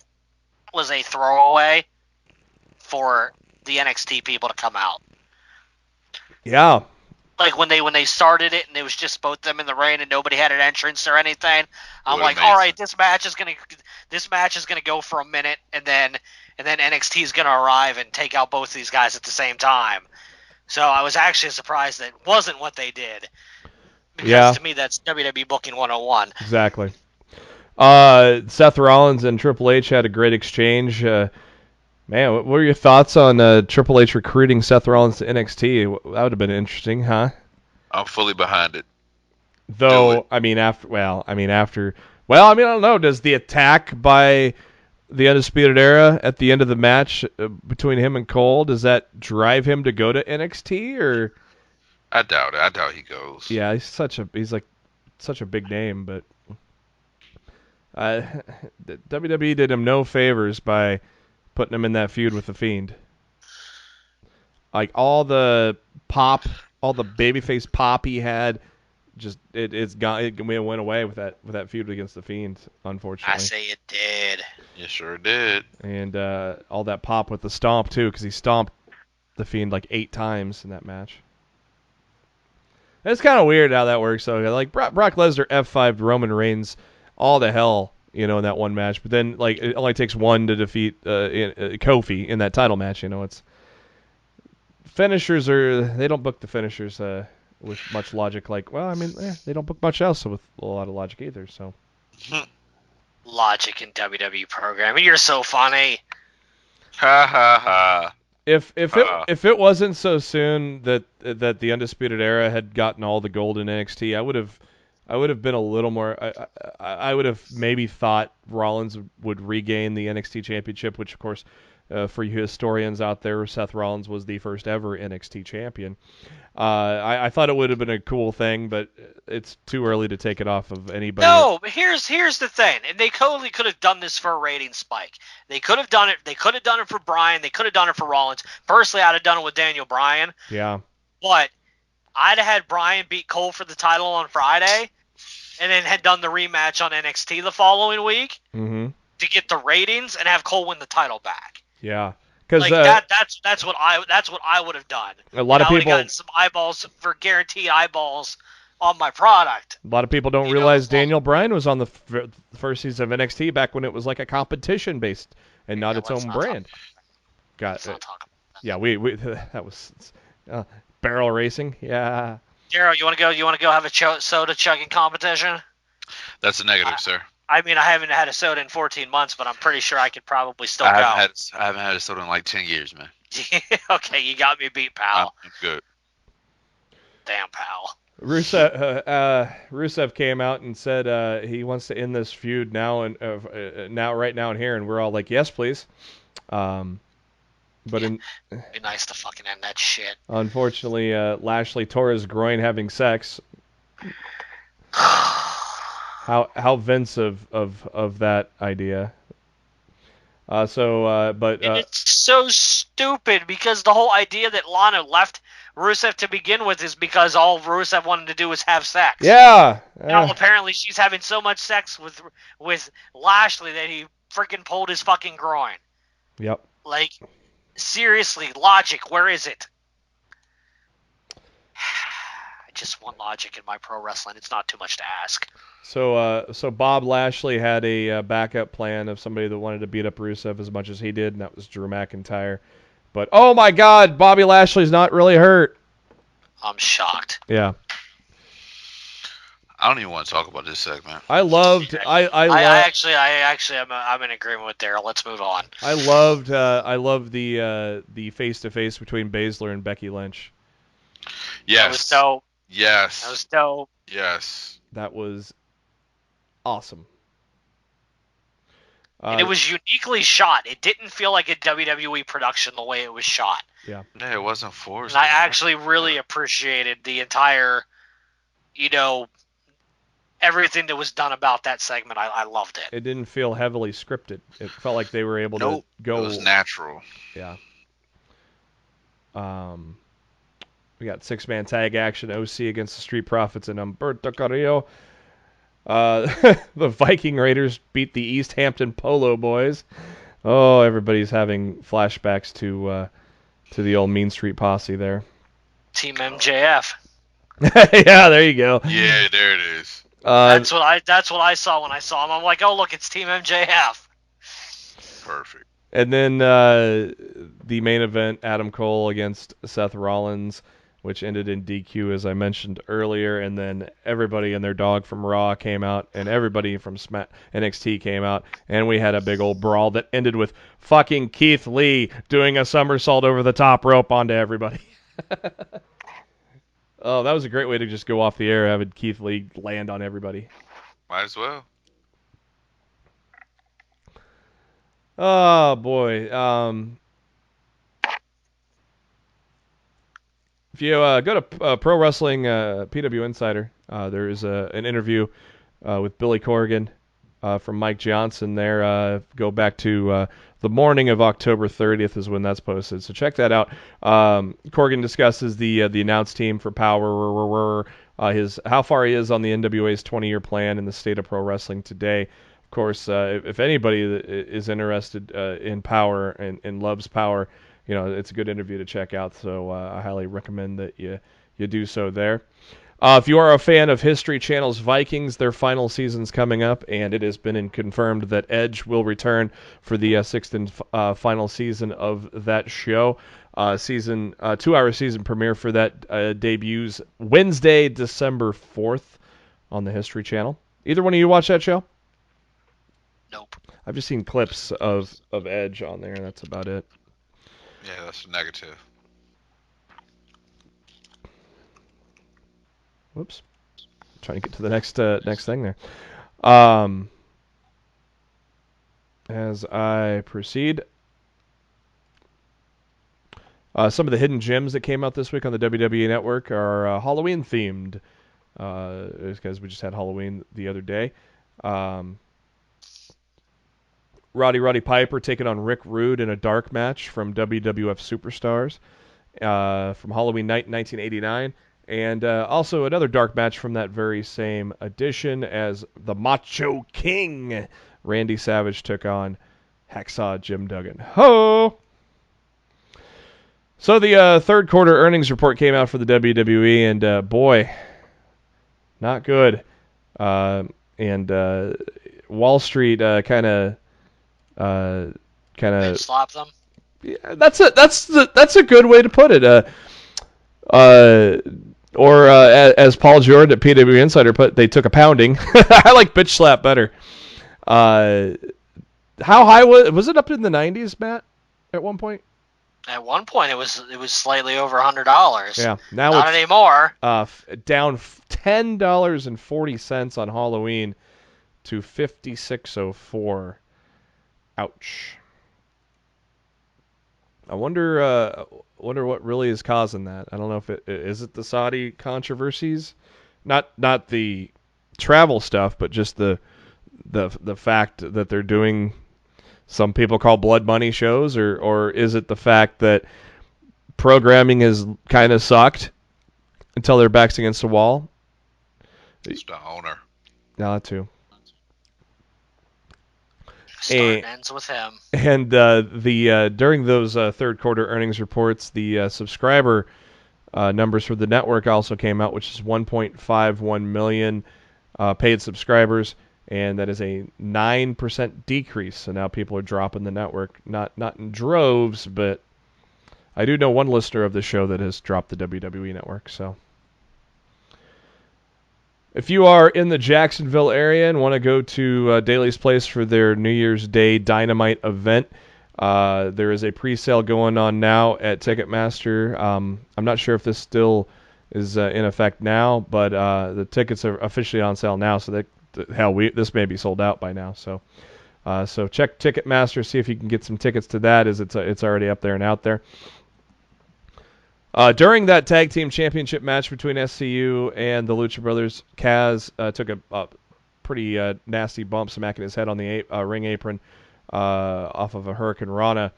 throwaway for the NXT people to come out. Yeah. Like when they started it and it was just both them in the ring and nobody had an entrance or anything. I'm like, all right, this match is gonna go for a minute, and then NXT is gonna arrive and take out both of these guys at the same time. So I was actually surprised that it wasn't what they did. Because to me, that's WWE booking 101. Exactly. Seth Rollins and Triple H had a great exchange. Man, what were your thoughts on Triple H recruiting Seth Rollins to NXT? That would have been interesting, huh? I'm fully behind it. Though, I mean, I don't know. Does the attack by the Undisputed Era at the end of the match between him and Cole, does that drive him to go to NXT or? I doubt it. I doubt he goes. Yeah, he's like such a big name, but WWE did him no favors by putting him in that feud with the Fiend. Like all the babyface pop he had, just it's gone. It went away with that feud against the Fiend, unfortunately. I say it did. You sure did. And all that pop with the stomp too, because he stomped the Fiend like 8 times in that match. It's kind of weird how that works, though. Like Brock Lesnar F5'd Roman Reigns all to hell, in that one match. But then, like, it only takes one to defeat Kofi in that title match. It's finishers they don't book the finishers with much logic. Like, well, I mean, they don't book much else with a lot of logic either. So logic in WWE programming. You're so funny. Ha ha ha. If it wasn't so soon that the Undisputed Era had gotten all the gold in NXT, I would have been a little more. I would have maybe thought Rollins would regain the NXT Championship, which of course, for you historians out there, Seth Rollins was the first ever NXT champion. I thought it would have been a cool thing, but it's too early to take it off of anybody. No, but here's the thing, and they totally could have done this for a rating spike. They could have done it. They could have done it for Bryan. They could have done it for Rollins. Personally, I'd have done it with Daniel Bryan. Yeah. But I'd have had Bryan beat Cole for the title on Friday, and then had done the rematch on NXT the following week to get the ratings and have Cole win the title back. Yeah. Because that's what I would have done. A lot of people people gotten some eyeballs for guaranteed eyeballs on my product. A lot of people don't realize Daniel Bryan was on the first season of NXT back when it was like a competition based and not its own brand. Got it. Yeah, we that was barrel racing. Yeah. Darryl, you want to go have a soda chugging competition? That's a negative, sir. I mean, I haven't had a soda in 14 months, but I'm pretty sure I could probably still go. I haven't had a soda in like 10 years, man. Okay, you got me beat, pal. I'm good. Damn, pal. Rusev came out and said he wants to end this feud now and right now and here, and we're all like, yes, please. But it'd be nice to fucking end that shit. Unfortunately, Lashley tore his groin having sex. How Vince of that idea. But it's so stupid because the whole idea that Lana left Rusev to begin with is because all Rusev wanted to do was have sex. Yeah. Now apparently she's having so much sex with Lashley that he freaking pulled his fucking groin. Yep. Like, seriously, logic, where is it? I just want logic in my pro wrestling. It's not too much to ask. So Bob Lashley had a backup plan of somebody that wanted to beat up Rusev as much as he did, and that was Drew McIntyre. But, oh my God, Bobby Lashley's not really hurt. I'm shocked. Yeah. I don't even want to talk about this segment. I'm in agreement with Darryl. Let's move on. I loved the face-to-face between Baszler and Becky Lynch. Yes. That was dope. Yes. That was dope. Yes. That was awesome. And it was uniquely shot. It didn't feel like a WWE production the way it was shot. Yeah. Yeah, it wasn't forced. And I actually really appreciated the entire, everything that was done about that segment. I loved it. It didn't feel heavily scripted. It felt like they were able to go. It was natural. Yeah. We got 6-man tag action, OC against the Street Profits and Humberto Carrillo. The Viking Raiders beat the East Hampton Polo Boys. Oh, everybody's having flashbacks to the old Mean Street Posse there. Team MJF. Yeah, there you go. Yeah, there it is. That's what I saw when I saw him. I'm like, oh, look, it's Team MJF. Perfect. And then the main event, Adam Cole against Seth Rollins, which ended in DQ, as I mentioned earlier. And then everybody and their dog from Raw came out, and everybody from NXT came out, and we had a big old brawl that ended with fucking Keith Lee doing a somersault over the top rope onto everybody. Oh, that was a great way to just go off the air, having Keith Lee land on everybody. Might as well. Oh boy. If you go to Pro Wrestling PW Insider, there is an interview with Billy Corgan from Mike Johnson there. Go back to the morning of October 30th is when that's posted. So check that out. Corgan discusses the announced team for Powerrr, his how far he is on the NWA's 20-year plan in the state of pro wrestling today. Of course, if anybody is interested in Powerrr and loves Powerrr, it's a good interview to check out. So I highly recommend that you do so there. If you are a fan of History Channel's Vikings, their final season's coming up, and it has been confirmed that Edge will return for the sixth and final season of that show. 2-hour season premiere for that debuts Wednesday, December 4th on the History Channel. Either one of you watch that show? Nope. I've just seen clips of Edge on there, and that's about it. Yeah, that's negative. Whoops. Trying to get to the next thing there. As I proceed, some of the hidden gems that came out this week on the WWE Network are Halloween themed. Because we just had Halloween the other day. Roddy Piper taking on Rick Rude in a dark match from WWF Superstars from Halloween night 1989. And also another dark match from that very same edition as the Macho King, Randy Savage, took on Hacksaw Jim Duggan. Ho! So the third quarter earnings report came out for the WWE, and boy, not good. And Wall Street kind of slap them. Yeah, that's a good way to put it. Or as Paul Jordan at PW Insider put, they took a pounding. I like bitch slap better. How high was it up in the 90s, Matt? At one point. At one point, it was slightly over $100. Yeah, now not it's anymore. Down $10.40 on Halloween to $56.04. Ouch. I wonder what really is causing that. I don't know if is it the Saudi controversies, not the travel stuff, but just the fact that they're doing some people call blood money shows, or is it the fact that programming has kind of sucked until their backs against the wall? It's the owner. No, that too. Start ends with him. And during those third quarter earnings reports, the subscriber numbers for the network also came out, which is 1.51 million paid subscribers, and that is a 9% decrease. So now people are dropping the network, not in droves, but I do know one listener of the show that has dropped the WWE network. So if you are in the Jacksonville area and want to go to Daly's Place for their New Year's Day Dynamite event, there is a pre-sale going on now at Ticketmaster. I'm not sure if this still is in effect now, but the tickets are officially on sale now. So this may be sold out by now. So check Ticketmaster, see if you can get some tickets to that, as it's already up there and out there. During that tag team championship match between SCU and the Lucha Brothers, Kaz took a pretty nasty bump, smacking his head on the ring apron off of a Hurricane Rana.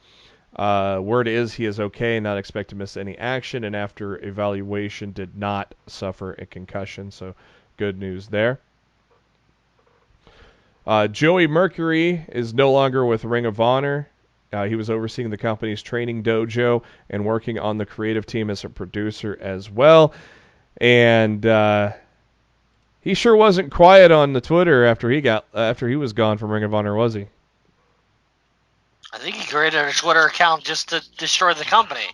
Word is he is okay, not expect to miss any action, and after evaluation did not suffer a concussion, so good news there. Joey Mercury is no longer with Ring of Honor. He was overseeing the company's training dojo and working on the creative team as a producer as well. And he sure wasn't quiet on the Twitter after he was gone from Ring of Honor, was he? I think he created a Twitter account just to destroy the company.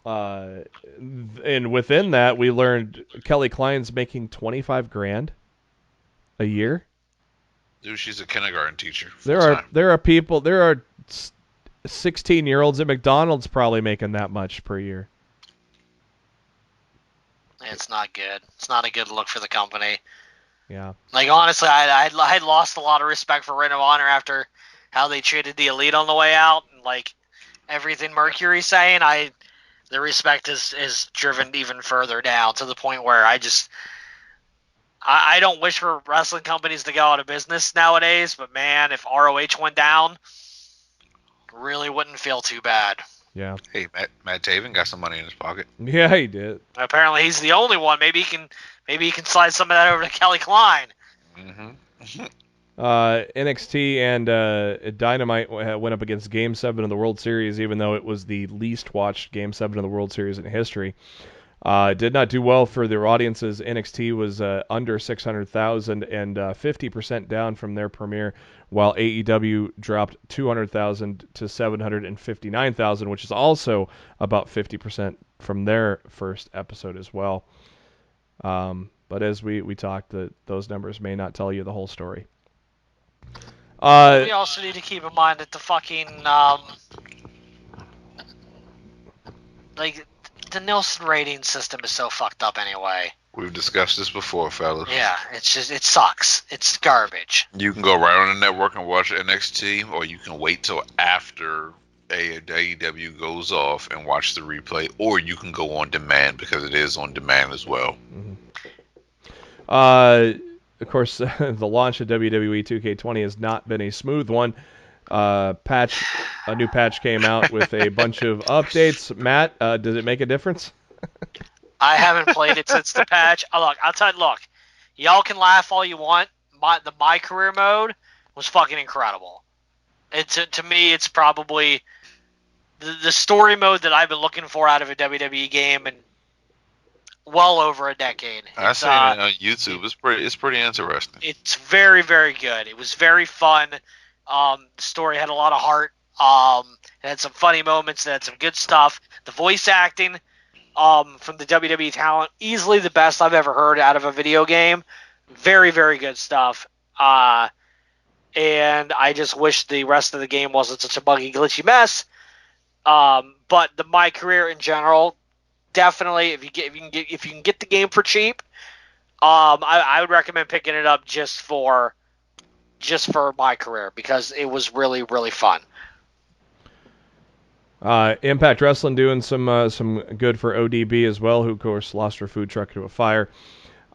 And within that, we learned Kelly Klein's making $25,000 a year. Dude, she's a kindergarten teacher. There are 16-year-olds at McDonald's probably making that much per year. It's not good. It's not a good look for the company. Yeah. Like, honestly, I lost a lot of respect for Ring of Honor after how they treated the Elite on the way out. And, like, everything Mercury's saying, the respect is driven even further down to the point where I don't wish for wrestling companies to go out of business nowadays, but man, if ROH went down, really wouldn't feel too bad. Yeah. Hey, Matt Taven got some money in his pocket. Yeah, he did. Apparently, he's the only one. Maybe he can slide some of that over to Kelly Klein. Mm-hmm. NXT and Dynamite went up against Game 7 of the World Series, even though it was the least watched Game 7 of the World Series in history. It did not do well for their audiences. NXT was under 600,000 and 50% down from their premiere, while AEW dropped 200,000 to 759,000, which is also about 50% from their first episode as well. But as we talked, those numbers may not tell you the whole story. We also need to keep in mind that the fucking like the Nielsen rating system is so fucked up anyway. We've discussed this before, fellas. Yeah, it sucks. It's garbage. You can go right on the network and watch NXT, or you can wait till after AEW goes off and watch the replay, or you can go on demand because it is on demand as well. Mm-hmm. Of course, the launch of WWE 2K20 has not been a smooth one. A new patch came out with a bunch of updates. Matt, does it make a difference? I haven't played it since the patch. I'll tell you, y'all can laugh all you want. My career mode was fucking incredible. To me, it's probably the story mode that I've been looking for out of a WWE game in well over a decade. I've seen it on YouTube. It's pretty interesting. It's very, very good. It was very fun. The story had a lot of heart. It had some funny moments. It had some good stuff. The voice acting from the WWE talent, easily the best I've ever heard out of a video game. Very, very good stuff. And I just wish the rest of the game wasn't such a buggy, glitchy mess. But my career in general, definitely, if you can get the game for cheap, I would recommend picking it up just for my career because it was really, really fun. Impact Wrestling doing some good for ODB as well, who of course lost her food truck to a fire.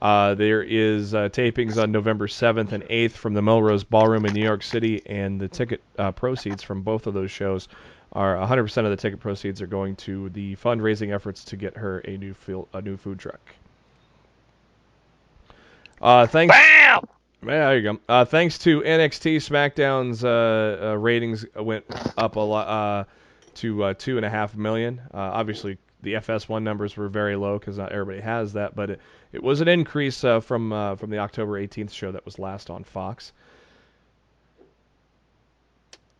There is tapings on November 7th and 8th from the Melrose Ballroom in New York City, and the ticket proceeds from both of those shows are 100% of the ticket proceeds are going to the fundraising efforts to get her a new food truck. Thanks. Bam! Yeah, there you go. Thanks to NXT, SmackDown's ratings went up a lot to 2.5 million. Obviously, the FS1 numbers were very low because not everybody has that, but it was an increase from the October 18th show that was last on Fox.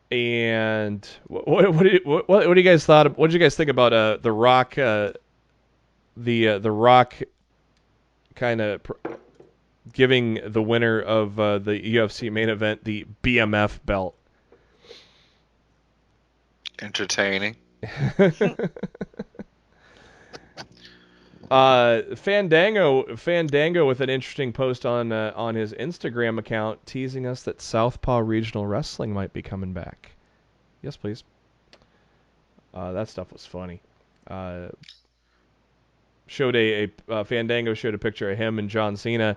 And what do you guys thought? What did you guys think about the Rock? The Rock kind of giving the winner of the UFC main event the BMF belt. Entertaining. Fandango with an interesting post on his Instagram account teasing us that Southpaw Regional Wrestling might be coming back. Yes, please. That stuff was funny. Fandango showed a picture of him and John Cena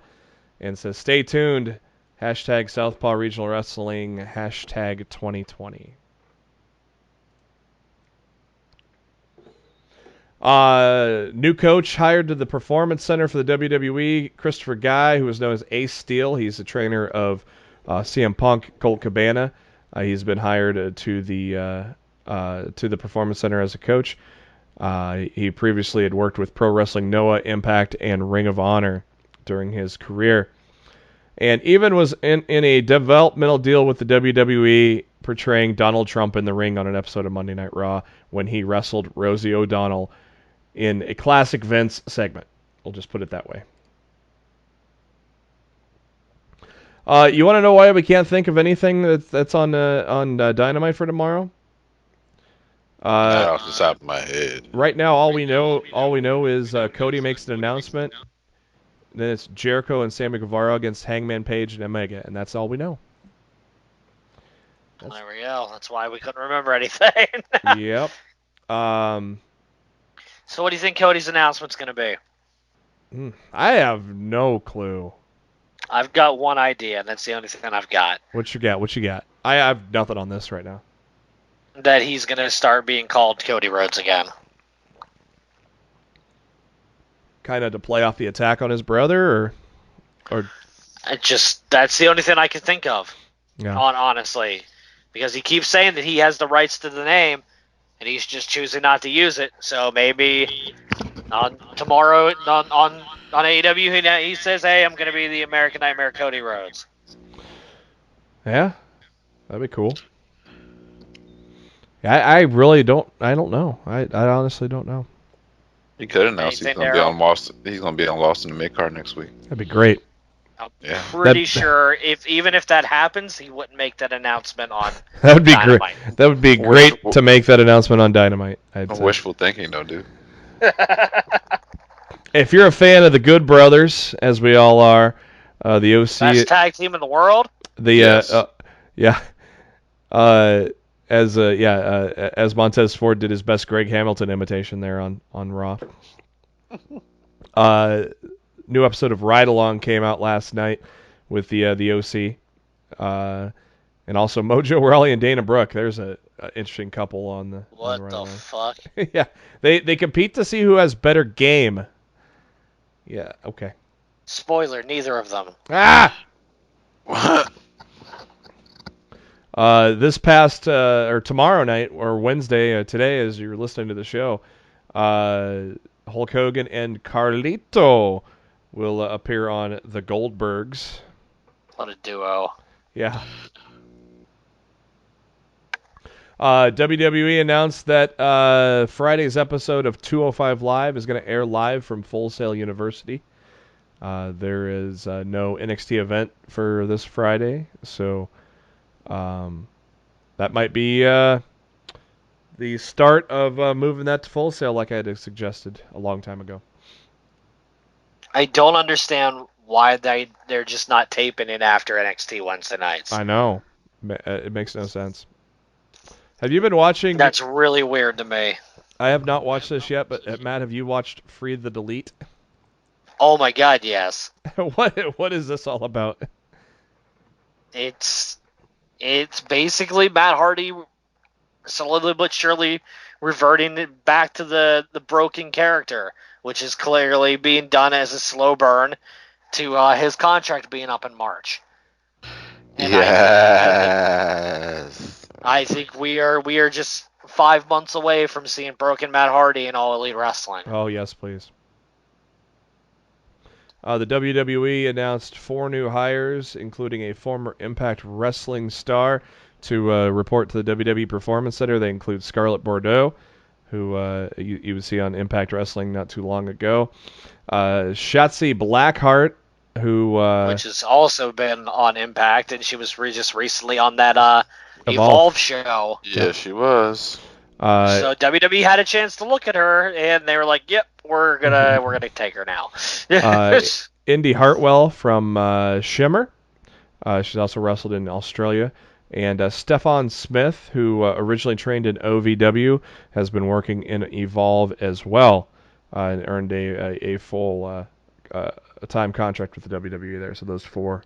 and says, "Stay tuned. Hashtag Southpaw Regional Wrestling. Hashtag 2020." New coach hired to the Performance Center for the WWE, Christopher Guy, who is known as Ace Steel. He's the trainer of CM Punk, Colt Cabana. He's been hired to the Performance Center as a coach. He previously had worked with Pro Wrestling Noah, Impact, and Ring of Honor during his career. And even was in a developmental deal with the WWE, portraying Donald Trump in the ring on an episode of Monday Night Raw when he wrestled Rosie O'Donnell in a classic Vince segment. We'll just put it that way. You want to know why we can't think of anything that's on Dynamite for tomorrow? Not off the top of my head. Right now, all we know is Cody makes an announcement. Then it's Jericho and Sammy Guevara against Hangman Page and Omega, and that's all we know. There we go. That's why we couldn't remember anything. Yep. So what do you think Cody's announcement's going to be? I have no clue. I've got one idea, and that's the only thing I've got. What you got? I have nothing on this right now. That he's going to start being called Cody Rhodes again. Kind of to play off the attack on his brother, or that's the only thing I can think of. Yeah. Honestly, because he keeps saying that he has the rights to the name, and he's just choosing not to use it. So maybe tomorrow on AEW he says, "Hey, I'm going to be the American Nightmare Cody Rhodes." Yeah, that'd be cool. I really don't. I don't know. I honestly don't know. He could announce he's going to be on Lost. He's going to be on Lost in the Midcard next week. That'd be great. I'm pretty sure even if that happens, he wouldn't make that announcement on that would be Dynamite. Great. That would be great to make that announcement on Dynamite. Wishful thinking, though, dude. If you're a fan of the Good Brothers, as we all are, the OC best tag team in the world. As Montez Ford did his best Greg Hamilton imitation there on Raw. New episode of Ride Along came out last night with the OC, and also Mojo Rawley and Dana Brooke. There's a interesting couple on the. What on the fuck? Yeah, they compete to see who has better game. Yeah. Okay. Spoiler: neither of them. Ah. This past or tomorrow night or Wednesday today, as you're listening to the show, Hulk Hogan and Carlito will appear on the Goldbergs. What a duo! Yeah. WWE announced that Friday's episode of 205 Live is going to air live from Full Sail University. There is no NXT event for this Friday, so that might be the start of moving that to Full Sail, like I had suggested a long time ago. I don't understand why they're just not taping it after NXT Wednesday nights. I know. It makes no sense. Have you been watching? That's really weird to me. I have not watched this yet, but Matt, have you watched Free the Delete? Oh my God, yes. What is this all about? It's basically Matt Hardy slowly but surely reverting it back to the broken character, which is clearly being done as a slow burn to his contract being up in March. And yes. I think we are just 5 months away from seeing broken Matt Hardy in All Elite Wrestling. Oh, yes, please. The WWE announced 4 new hires, including a former Impact Wrestling star, to report to the WWE Performance Center. They include Scarlett Bordeaux, who you would see on Impact Wrestling not too long ago. Shotzi Blackheart, who... which has also been on Impact, and she was just recently on that Evolve show. Yeah, she was. So WWE had a chance to look at her, and they were like, "Yep, we're gonna take her now." Indy Hartwell from Shimmer. She's also wrestled in Australia. And Stefan Smith, who originally trained in OVW, has been working in Evolve as well, and earned a full time contract with the WWE there. So those 4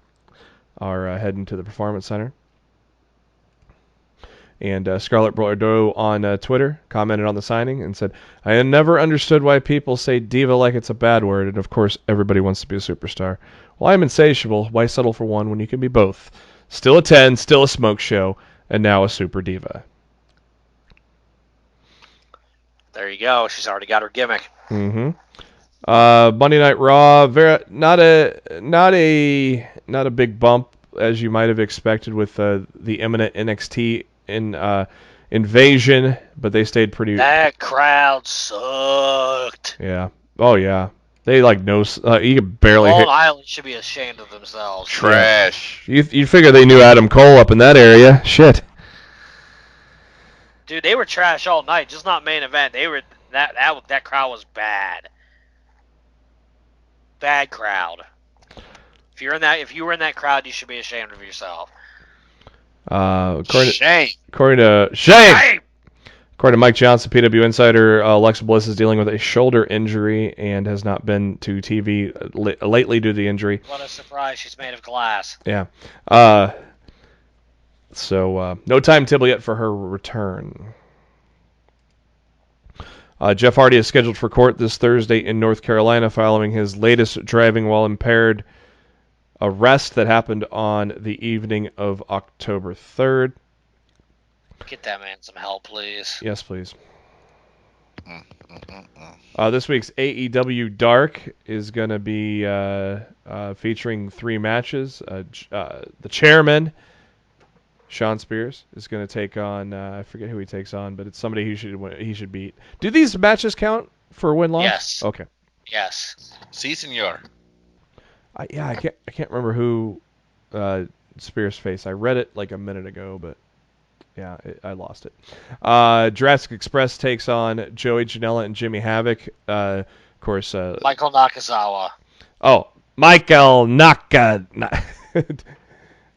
are heading to the Performance Center. And Scarlett Bordeaux on Twitter commented on the signing and said, "I never understood why people say diva like it's a bad word, and of course everybody wants to be a superstar. Well, I'm insatiable. Why settle for one when you can be both? Still a 10, still a smoke show, and now a super diva." There you go. She's already got her gimmick. Mm-hmm. Monday Night Raw, not a big bump as you might have expected with the imminent NXT invasion, but they stayed pretty. That crowd sucked. Yeah. Oh yeah. They you could barely. Long Island should be ashamed of themselves. Trash. You figure they knew Adam Cole up in that area? Shit. Dude, they were trash all night. Just not main event. They were that crowd was bad. Bad crowd. If you were in that crowd, you should be ashamed of yourself. Shame. According to Mike Johnson, PW Insider, Alexa Bliss is dealing with a shoulder injury and has not been to TV lately due to the injury. What a surprise! She's made of glass. Yeah. So no timetable yet for her return. Jeff Hardy is scheduled for court this Thursday in North Carolina following his latest driving while impaired arrest that happened on the evening of October 3rd. Get that man some help, please. Yes, please. This week's AEW Dark is going to be featuring 3 matches. The chairman, Sean Spears, is going to take on, I forget who he takes on, but it's somebody he should beat. Do these matches count for win-loss? Yes. Okay. Yes. Si, senor. I can't remember who Spears faced. I read it like a minute ago, but yeah, I lost it. Jurassic Express takes on Joey Janela and Jimmy Havoc. Of course. Michael Nakazawa. Oh, Michael Naka.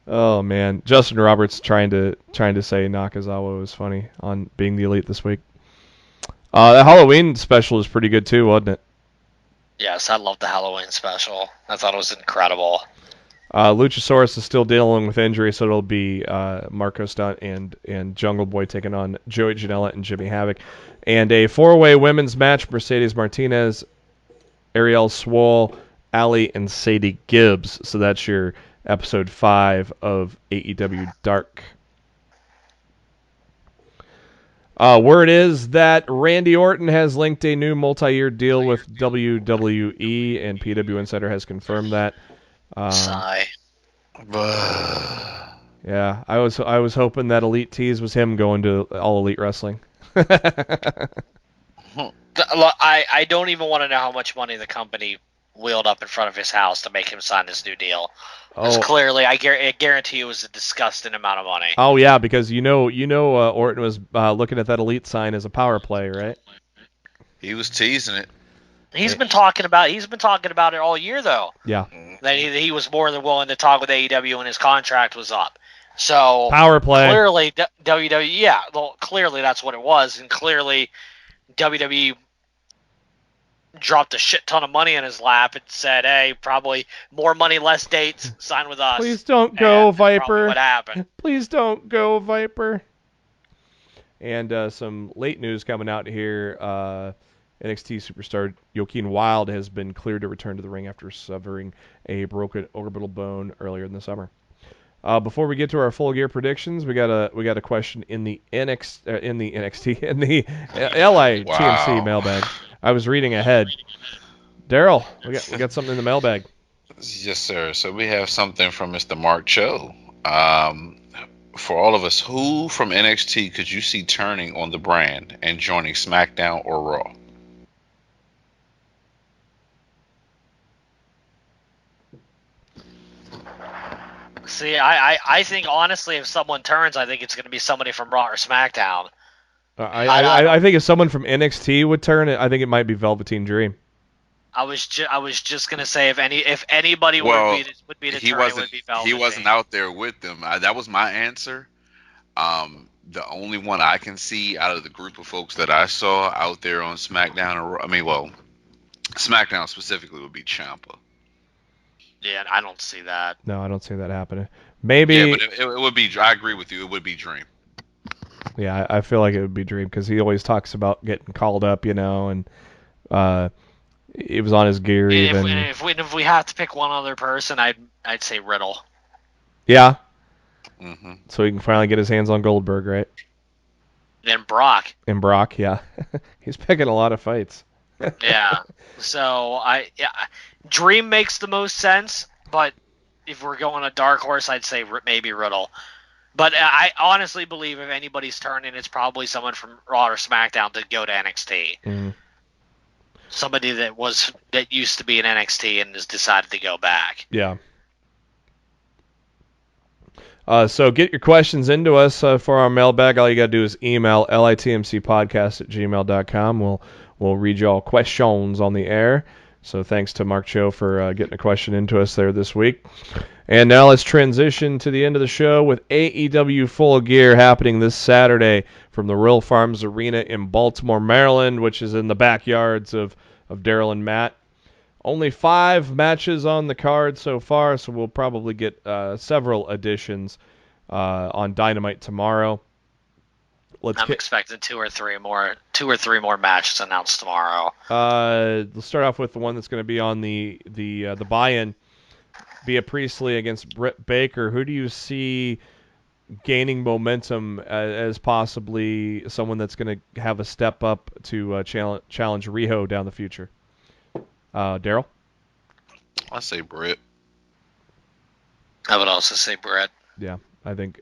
Oh man, Justin Roberts trying to say Nakazawa was funny on Being the Elite this week. The Halloween special is pretty good too, wasn't it? Yes, I love the Halloween special. I thought it was incredible. Luchasaurus is still dealing with injury, so it'll be Marco Stunt and Jungle Boy taking on Joey Janela and Jimmy Havoc. And a 4-way women's match, Mercedes Martinez, Ariel Swole, Allie, and Sadie Gibbs. So that's your episode 5 of AEW Dark. Word is that Randy Orton has linked a new multi-year deal with WWE, and PW Insider has confirmed that. Sigh. Yeah, I was hoping that Elite Tease was him going to All Elite Wrestling. Look, I don't even want to know how much money the company wheeled up in front of his house to make him sign this new deal. Because clearly, I guarantee it was a disgusting amount of money. Oh yeah, because Orton was looking at that Elite sign as a power play, right? He was teasing it. He's been talking about it all year, though. Yeah. That he was more than willing to talk with AEW when his contract was up. So power play. Clearly, WWE. Yeah, well, clearly that's what it was, and clearly WWE dropped a shit ton of money in his lap and said, "Hey, probably more money, less dates. Sign with us." Please don't go, Viper. What happened? Please don't go, Viper. And some late news coming out here. NXT superstar Joaquin Wilde has been cleared to return to the ring after severing a broken orbital bone earlier in the summer. Before we get to our full gear predictions, we got a question in the LI TNC mailbag. I was reading ahead. Darryl, we got something in the mailbag. Yes, sir. So we have something from Mr. Mark Cho. For all of us, who from NXT could you see turning on the brand and joining SmackDown or Raw? See, I think honestly, if someone turns, I think it's going to be somebody from Raw or SmackDown. I think if someone from NXT would turn it, I think it might be Velveteen Dream. I was just going to say if anybody would be the turn, it would be Velveteen. He wasn't out there with them. That was my answer. The only one I can see out of the group of folks that I saw out there on SmackDown, SmackDown specifically would be Ciampa. Yeah, I don't see that. No, I don't see that happening. Maybe. Yeah, but it would be. I agree with you. It would be Dream. Yeah, I feel like it would be Dream because he always talks about getting called up, and it was on his gear even. If we have to pick one other person, I'd say Riddle. Yeah. Mm-hmm. So he can finally get his hands on Goldberg, right? Then Brock. And Brock, yeah. He's picking a lot of fights. Yeah. So Dream makes the most sense, but if we're going a dark horse, I'd say maybe Riddle. But I honestly believe if anybody's turning, it's probably someone from Raw or SmackDown to go to NXT. Mm. Somebody that used to be in NXT and has decided to go back. Yeah. So get your questions into us for our mailbag. All you got to do is email litmcpodcast@gmail.com. We'll read y'all questions on the air. So thanks to Mark Cho for getting a question into us there this week. And now let's transition to the end of the show with AEW Full Gear happening this Saturday from the Real Farms Arena in Baltimore, Maryland, which is in the backyards of Darryl and Matt. Only 5 matches on the card so far, so we'll probably get several additions on Dynamite tomorrow. I'm expecting two or three more matches announced tomorrow. Let's start off with the one that's going to be on the buy-in. Bea Priestley against Britt Baker. Who do you see gaining momentum as possibly someone that's going to have a step up to challenge Riho down the future? Darryl? I say Britt. I would also say Britt. Yeah, I think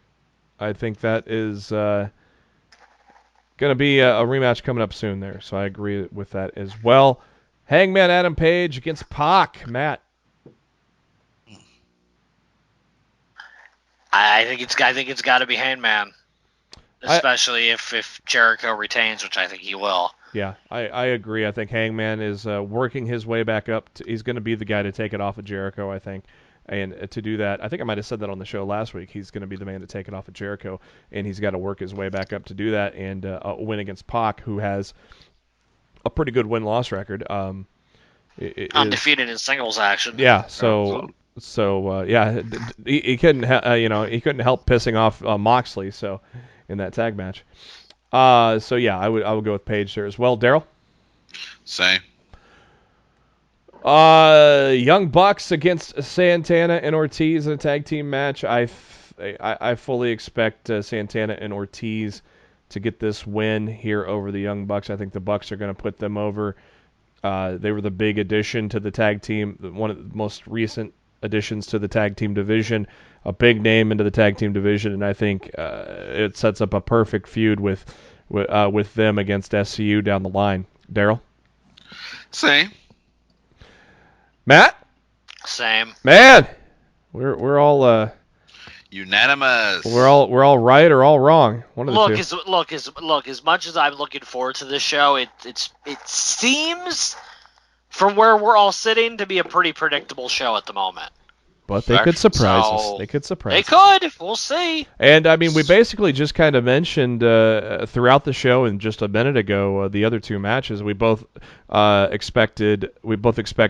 that is going to be a rematch coming up soon there, so I agree with that as well. Hangman Adam Page against Pac. Matt? I think it's got to be Hangman, especially if Jericho retains, which I think he will. Yeah, I agree. I think Hangman is working his way back up. He's going to be the guy to take it off of Jericho, I think. And to do that, I think I might have said that on the show last week. He's going to be the man to take it off of Jericho, and he's got to work his way back up to do that and win against Pac, who has a pretty good win-loss record. Undefeated in singles action. Yeah, so yeah, he couldn't he couldn't help pissing off Moxley in that tag match. So yeah, I would go with Page there as well. Darryl? Same. Young Bucks against Santana and Ortiz in a tag team match. I fully expect Santana and Ortiz to get this win here over the Young Bucks. I think the Bucks are going to put them over. They were the big addition to the tag team, one of the most recent additions to the tag team division, a big name into the tag team division, and I think it sets up a perfect feud with them against SCU down the line. Darryl? Same. Matt? Same. Man, we're all unanimous. We're all right or all wrong. One of the two. Look. As much as I'm looking forward to this show, it seems from where we're all sitting to be a pretty predictable show at the moment. But they could surprise us. They could surprise us. They could. We'll see. And, I mean, we basically just kind of mentioned throughout the show and just a minute ago the other two matches. We both expect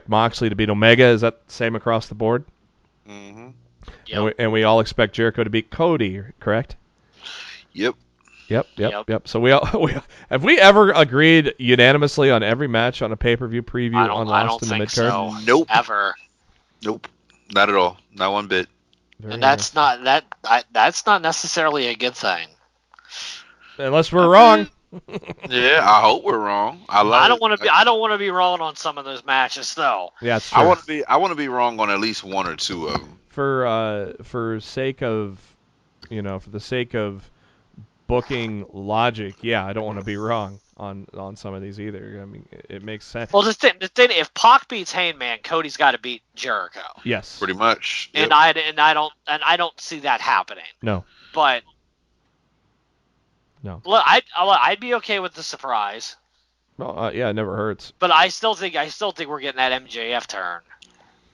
Moxley to beat Omega. Is that the same across the board? Mm-hmm. Yep. And we all expect Jericho to beat Cody, correct? Yep. Yep. So have we ever agreed unanimously on every match on a pay-per-view preview on Lost in the Midcard? So. Nope. Ever. Nope. Not at all. Not one bit. And that's not necessarily a good thing. Unless we're wrong. Yeah, I hope we're wrong. I don't want to be wrong on some of those matches though. Yeah, it's true. I want to be wrong on at least one or two of them. For the sake of booking logic, yeah, I don't want to be wrong on some of these either. I mean, it makes sense. Well, the thing, if Pac beats Hangman, Cody's got to beat Jericho. Yes, pretty much. Yep. And I don't see that happening. No, but no. Look, I'd be okay with the surprise. Well, yeah, it never hurts. But I still think we're getting that MJF turn.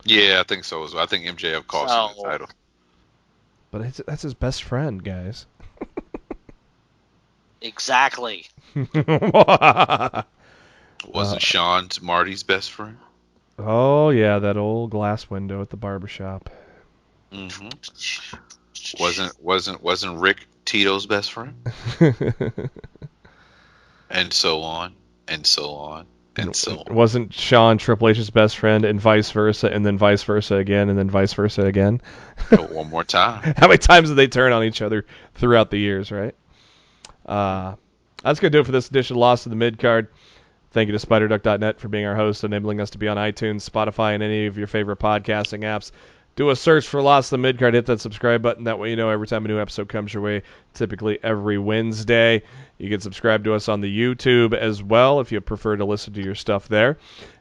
Yeah, I think so as well. I think MJF cost him the title. But that's his best friend, guys. Exactly. Wasn't Sean Marty's best friend? Oh yeah, that old glass window at the barbershop. Mm-hmm. Wasn't Rick Tito's best friend? And so on, and so on, and so on. Wasn't Sean Triple H's best friend, and vice versa, and then vice versa again, and then vice versa again? One more time. How many times did they turn on each other throughout the years, right? That's going to do it for this edition of Lost in the Midcard. Thank you to SpiderDuck.net for being our host, enabling us to be on iTunes, Spotify, and any of your favorite podcasting apps. Do a search for Lost in the Midcard. Hit that subscribe button. That way you know every time a new episode comes your way, typically every Wednesday. You can subscribe to us on the YouTube as well if you prefer to listen to your stuff there.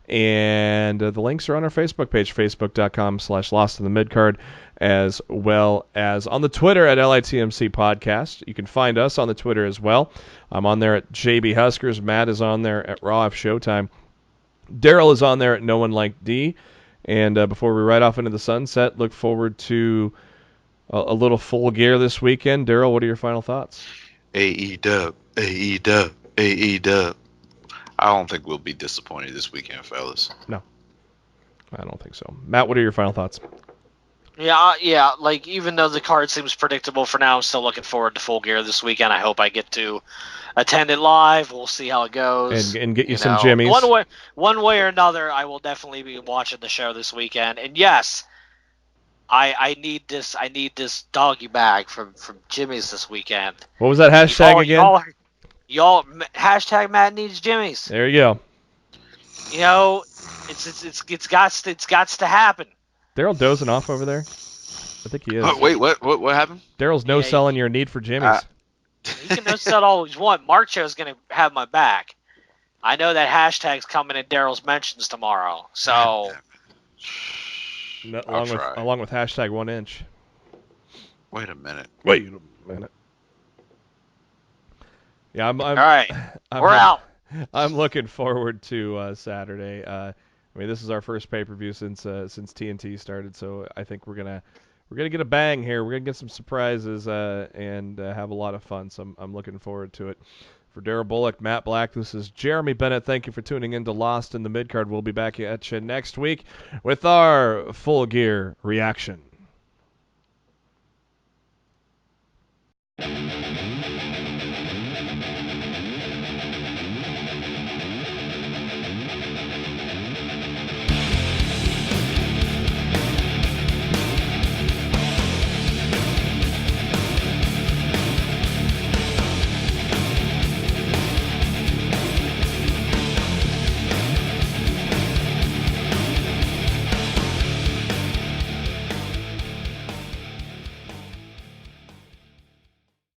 And the links are on our Facebook page, facebook.com/Lost in the Midcard, as well as on the Twitter at LITMC Podcast. You can find us on the Twitter as well. I'm on there at JB Huskers. Matt is on there at Raw F Showtime. Darryl is on there at No One Like D. And before we ride off into the sunset, look forward to a little Full Gear this weekend. Darryl, what are your final thoughts? AEW, AEW, AEW. I don't think we'll be disappointed this weekend, fellas. No, I don't think so. Matt, what are your final thoughts? Yeah. Like, even though the card seems predictable for now, I'm still looking forward to Full Gear this weekend. I hope I get to attend it live. We'll see how it goes. And get you some jimmies. One way or another, I will definitely be watching the show this weekend. And yes, I need this doggy bag from Jimmy's this weekend. What was that hashtag again? Y'all hashtag Matt needs Jimmy's. There you go. You know, it's got to happen. Darryl dozing off over there. I think he is. Oh, wait, what happened? Darryl's selling your need for Jimmy's. You can no sell all you want. Mark Show's gonna have my back. I know that hashtag's coming in Darryl's mentions tomorrow. So along with hashtag 1 inch. Wait a minute. Yeah, I'm all right. We're out. I'm looking forward to Saturday. I mean, this is our first pay-per-view since TNT started, so I think we're gonna get a bang here. We're gonna get some surprises and have a lot of fun. So I'm looking forward to it. For Darryl Bullock, Matt Black, this is Jeremy Bennett. Thank you for tuning in to Lost in the Midcard. We'll be back at you next week with our Full Gear reaction.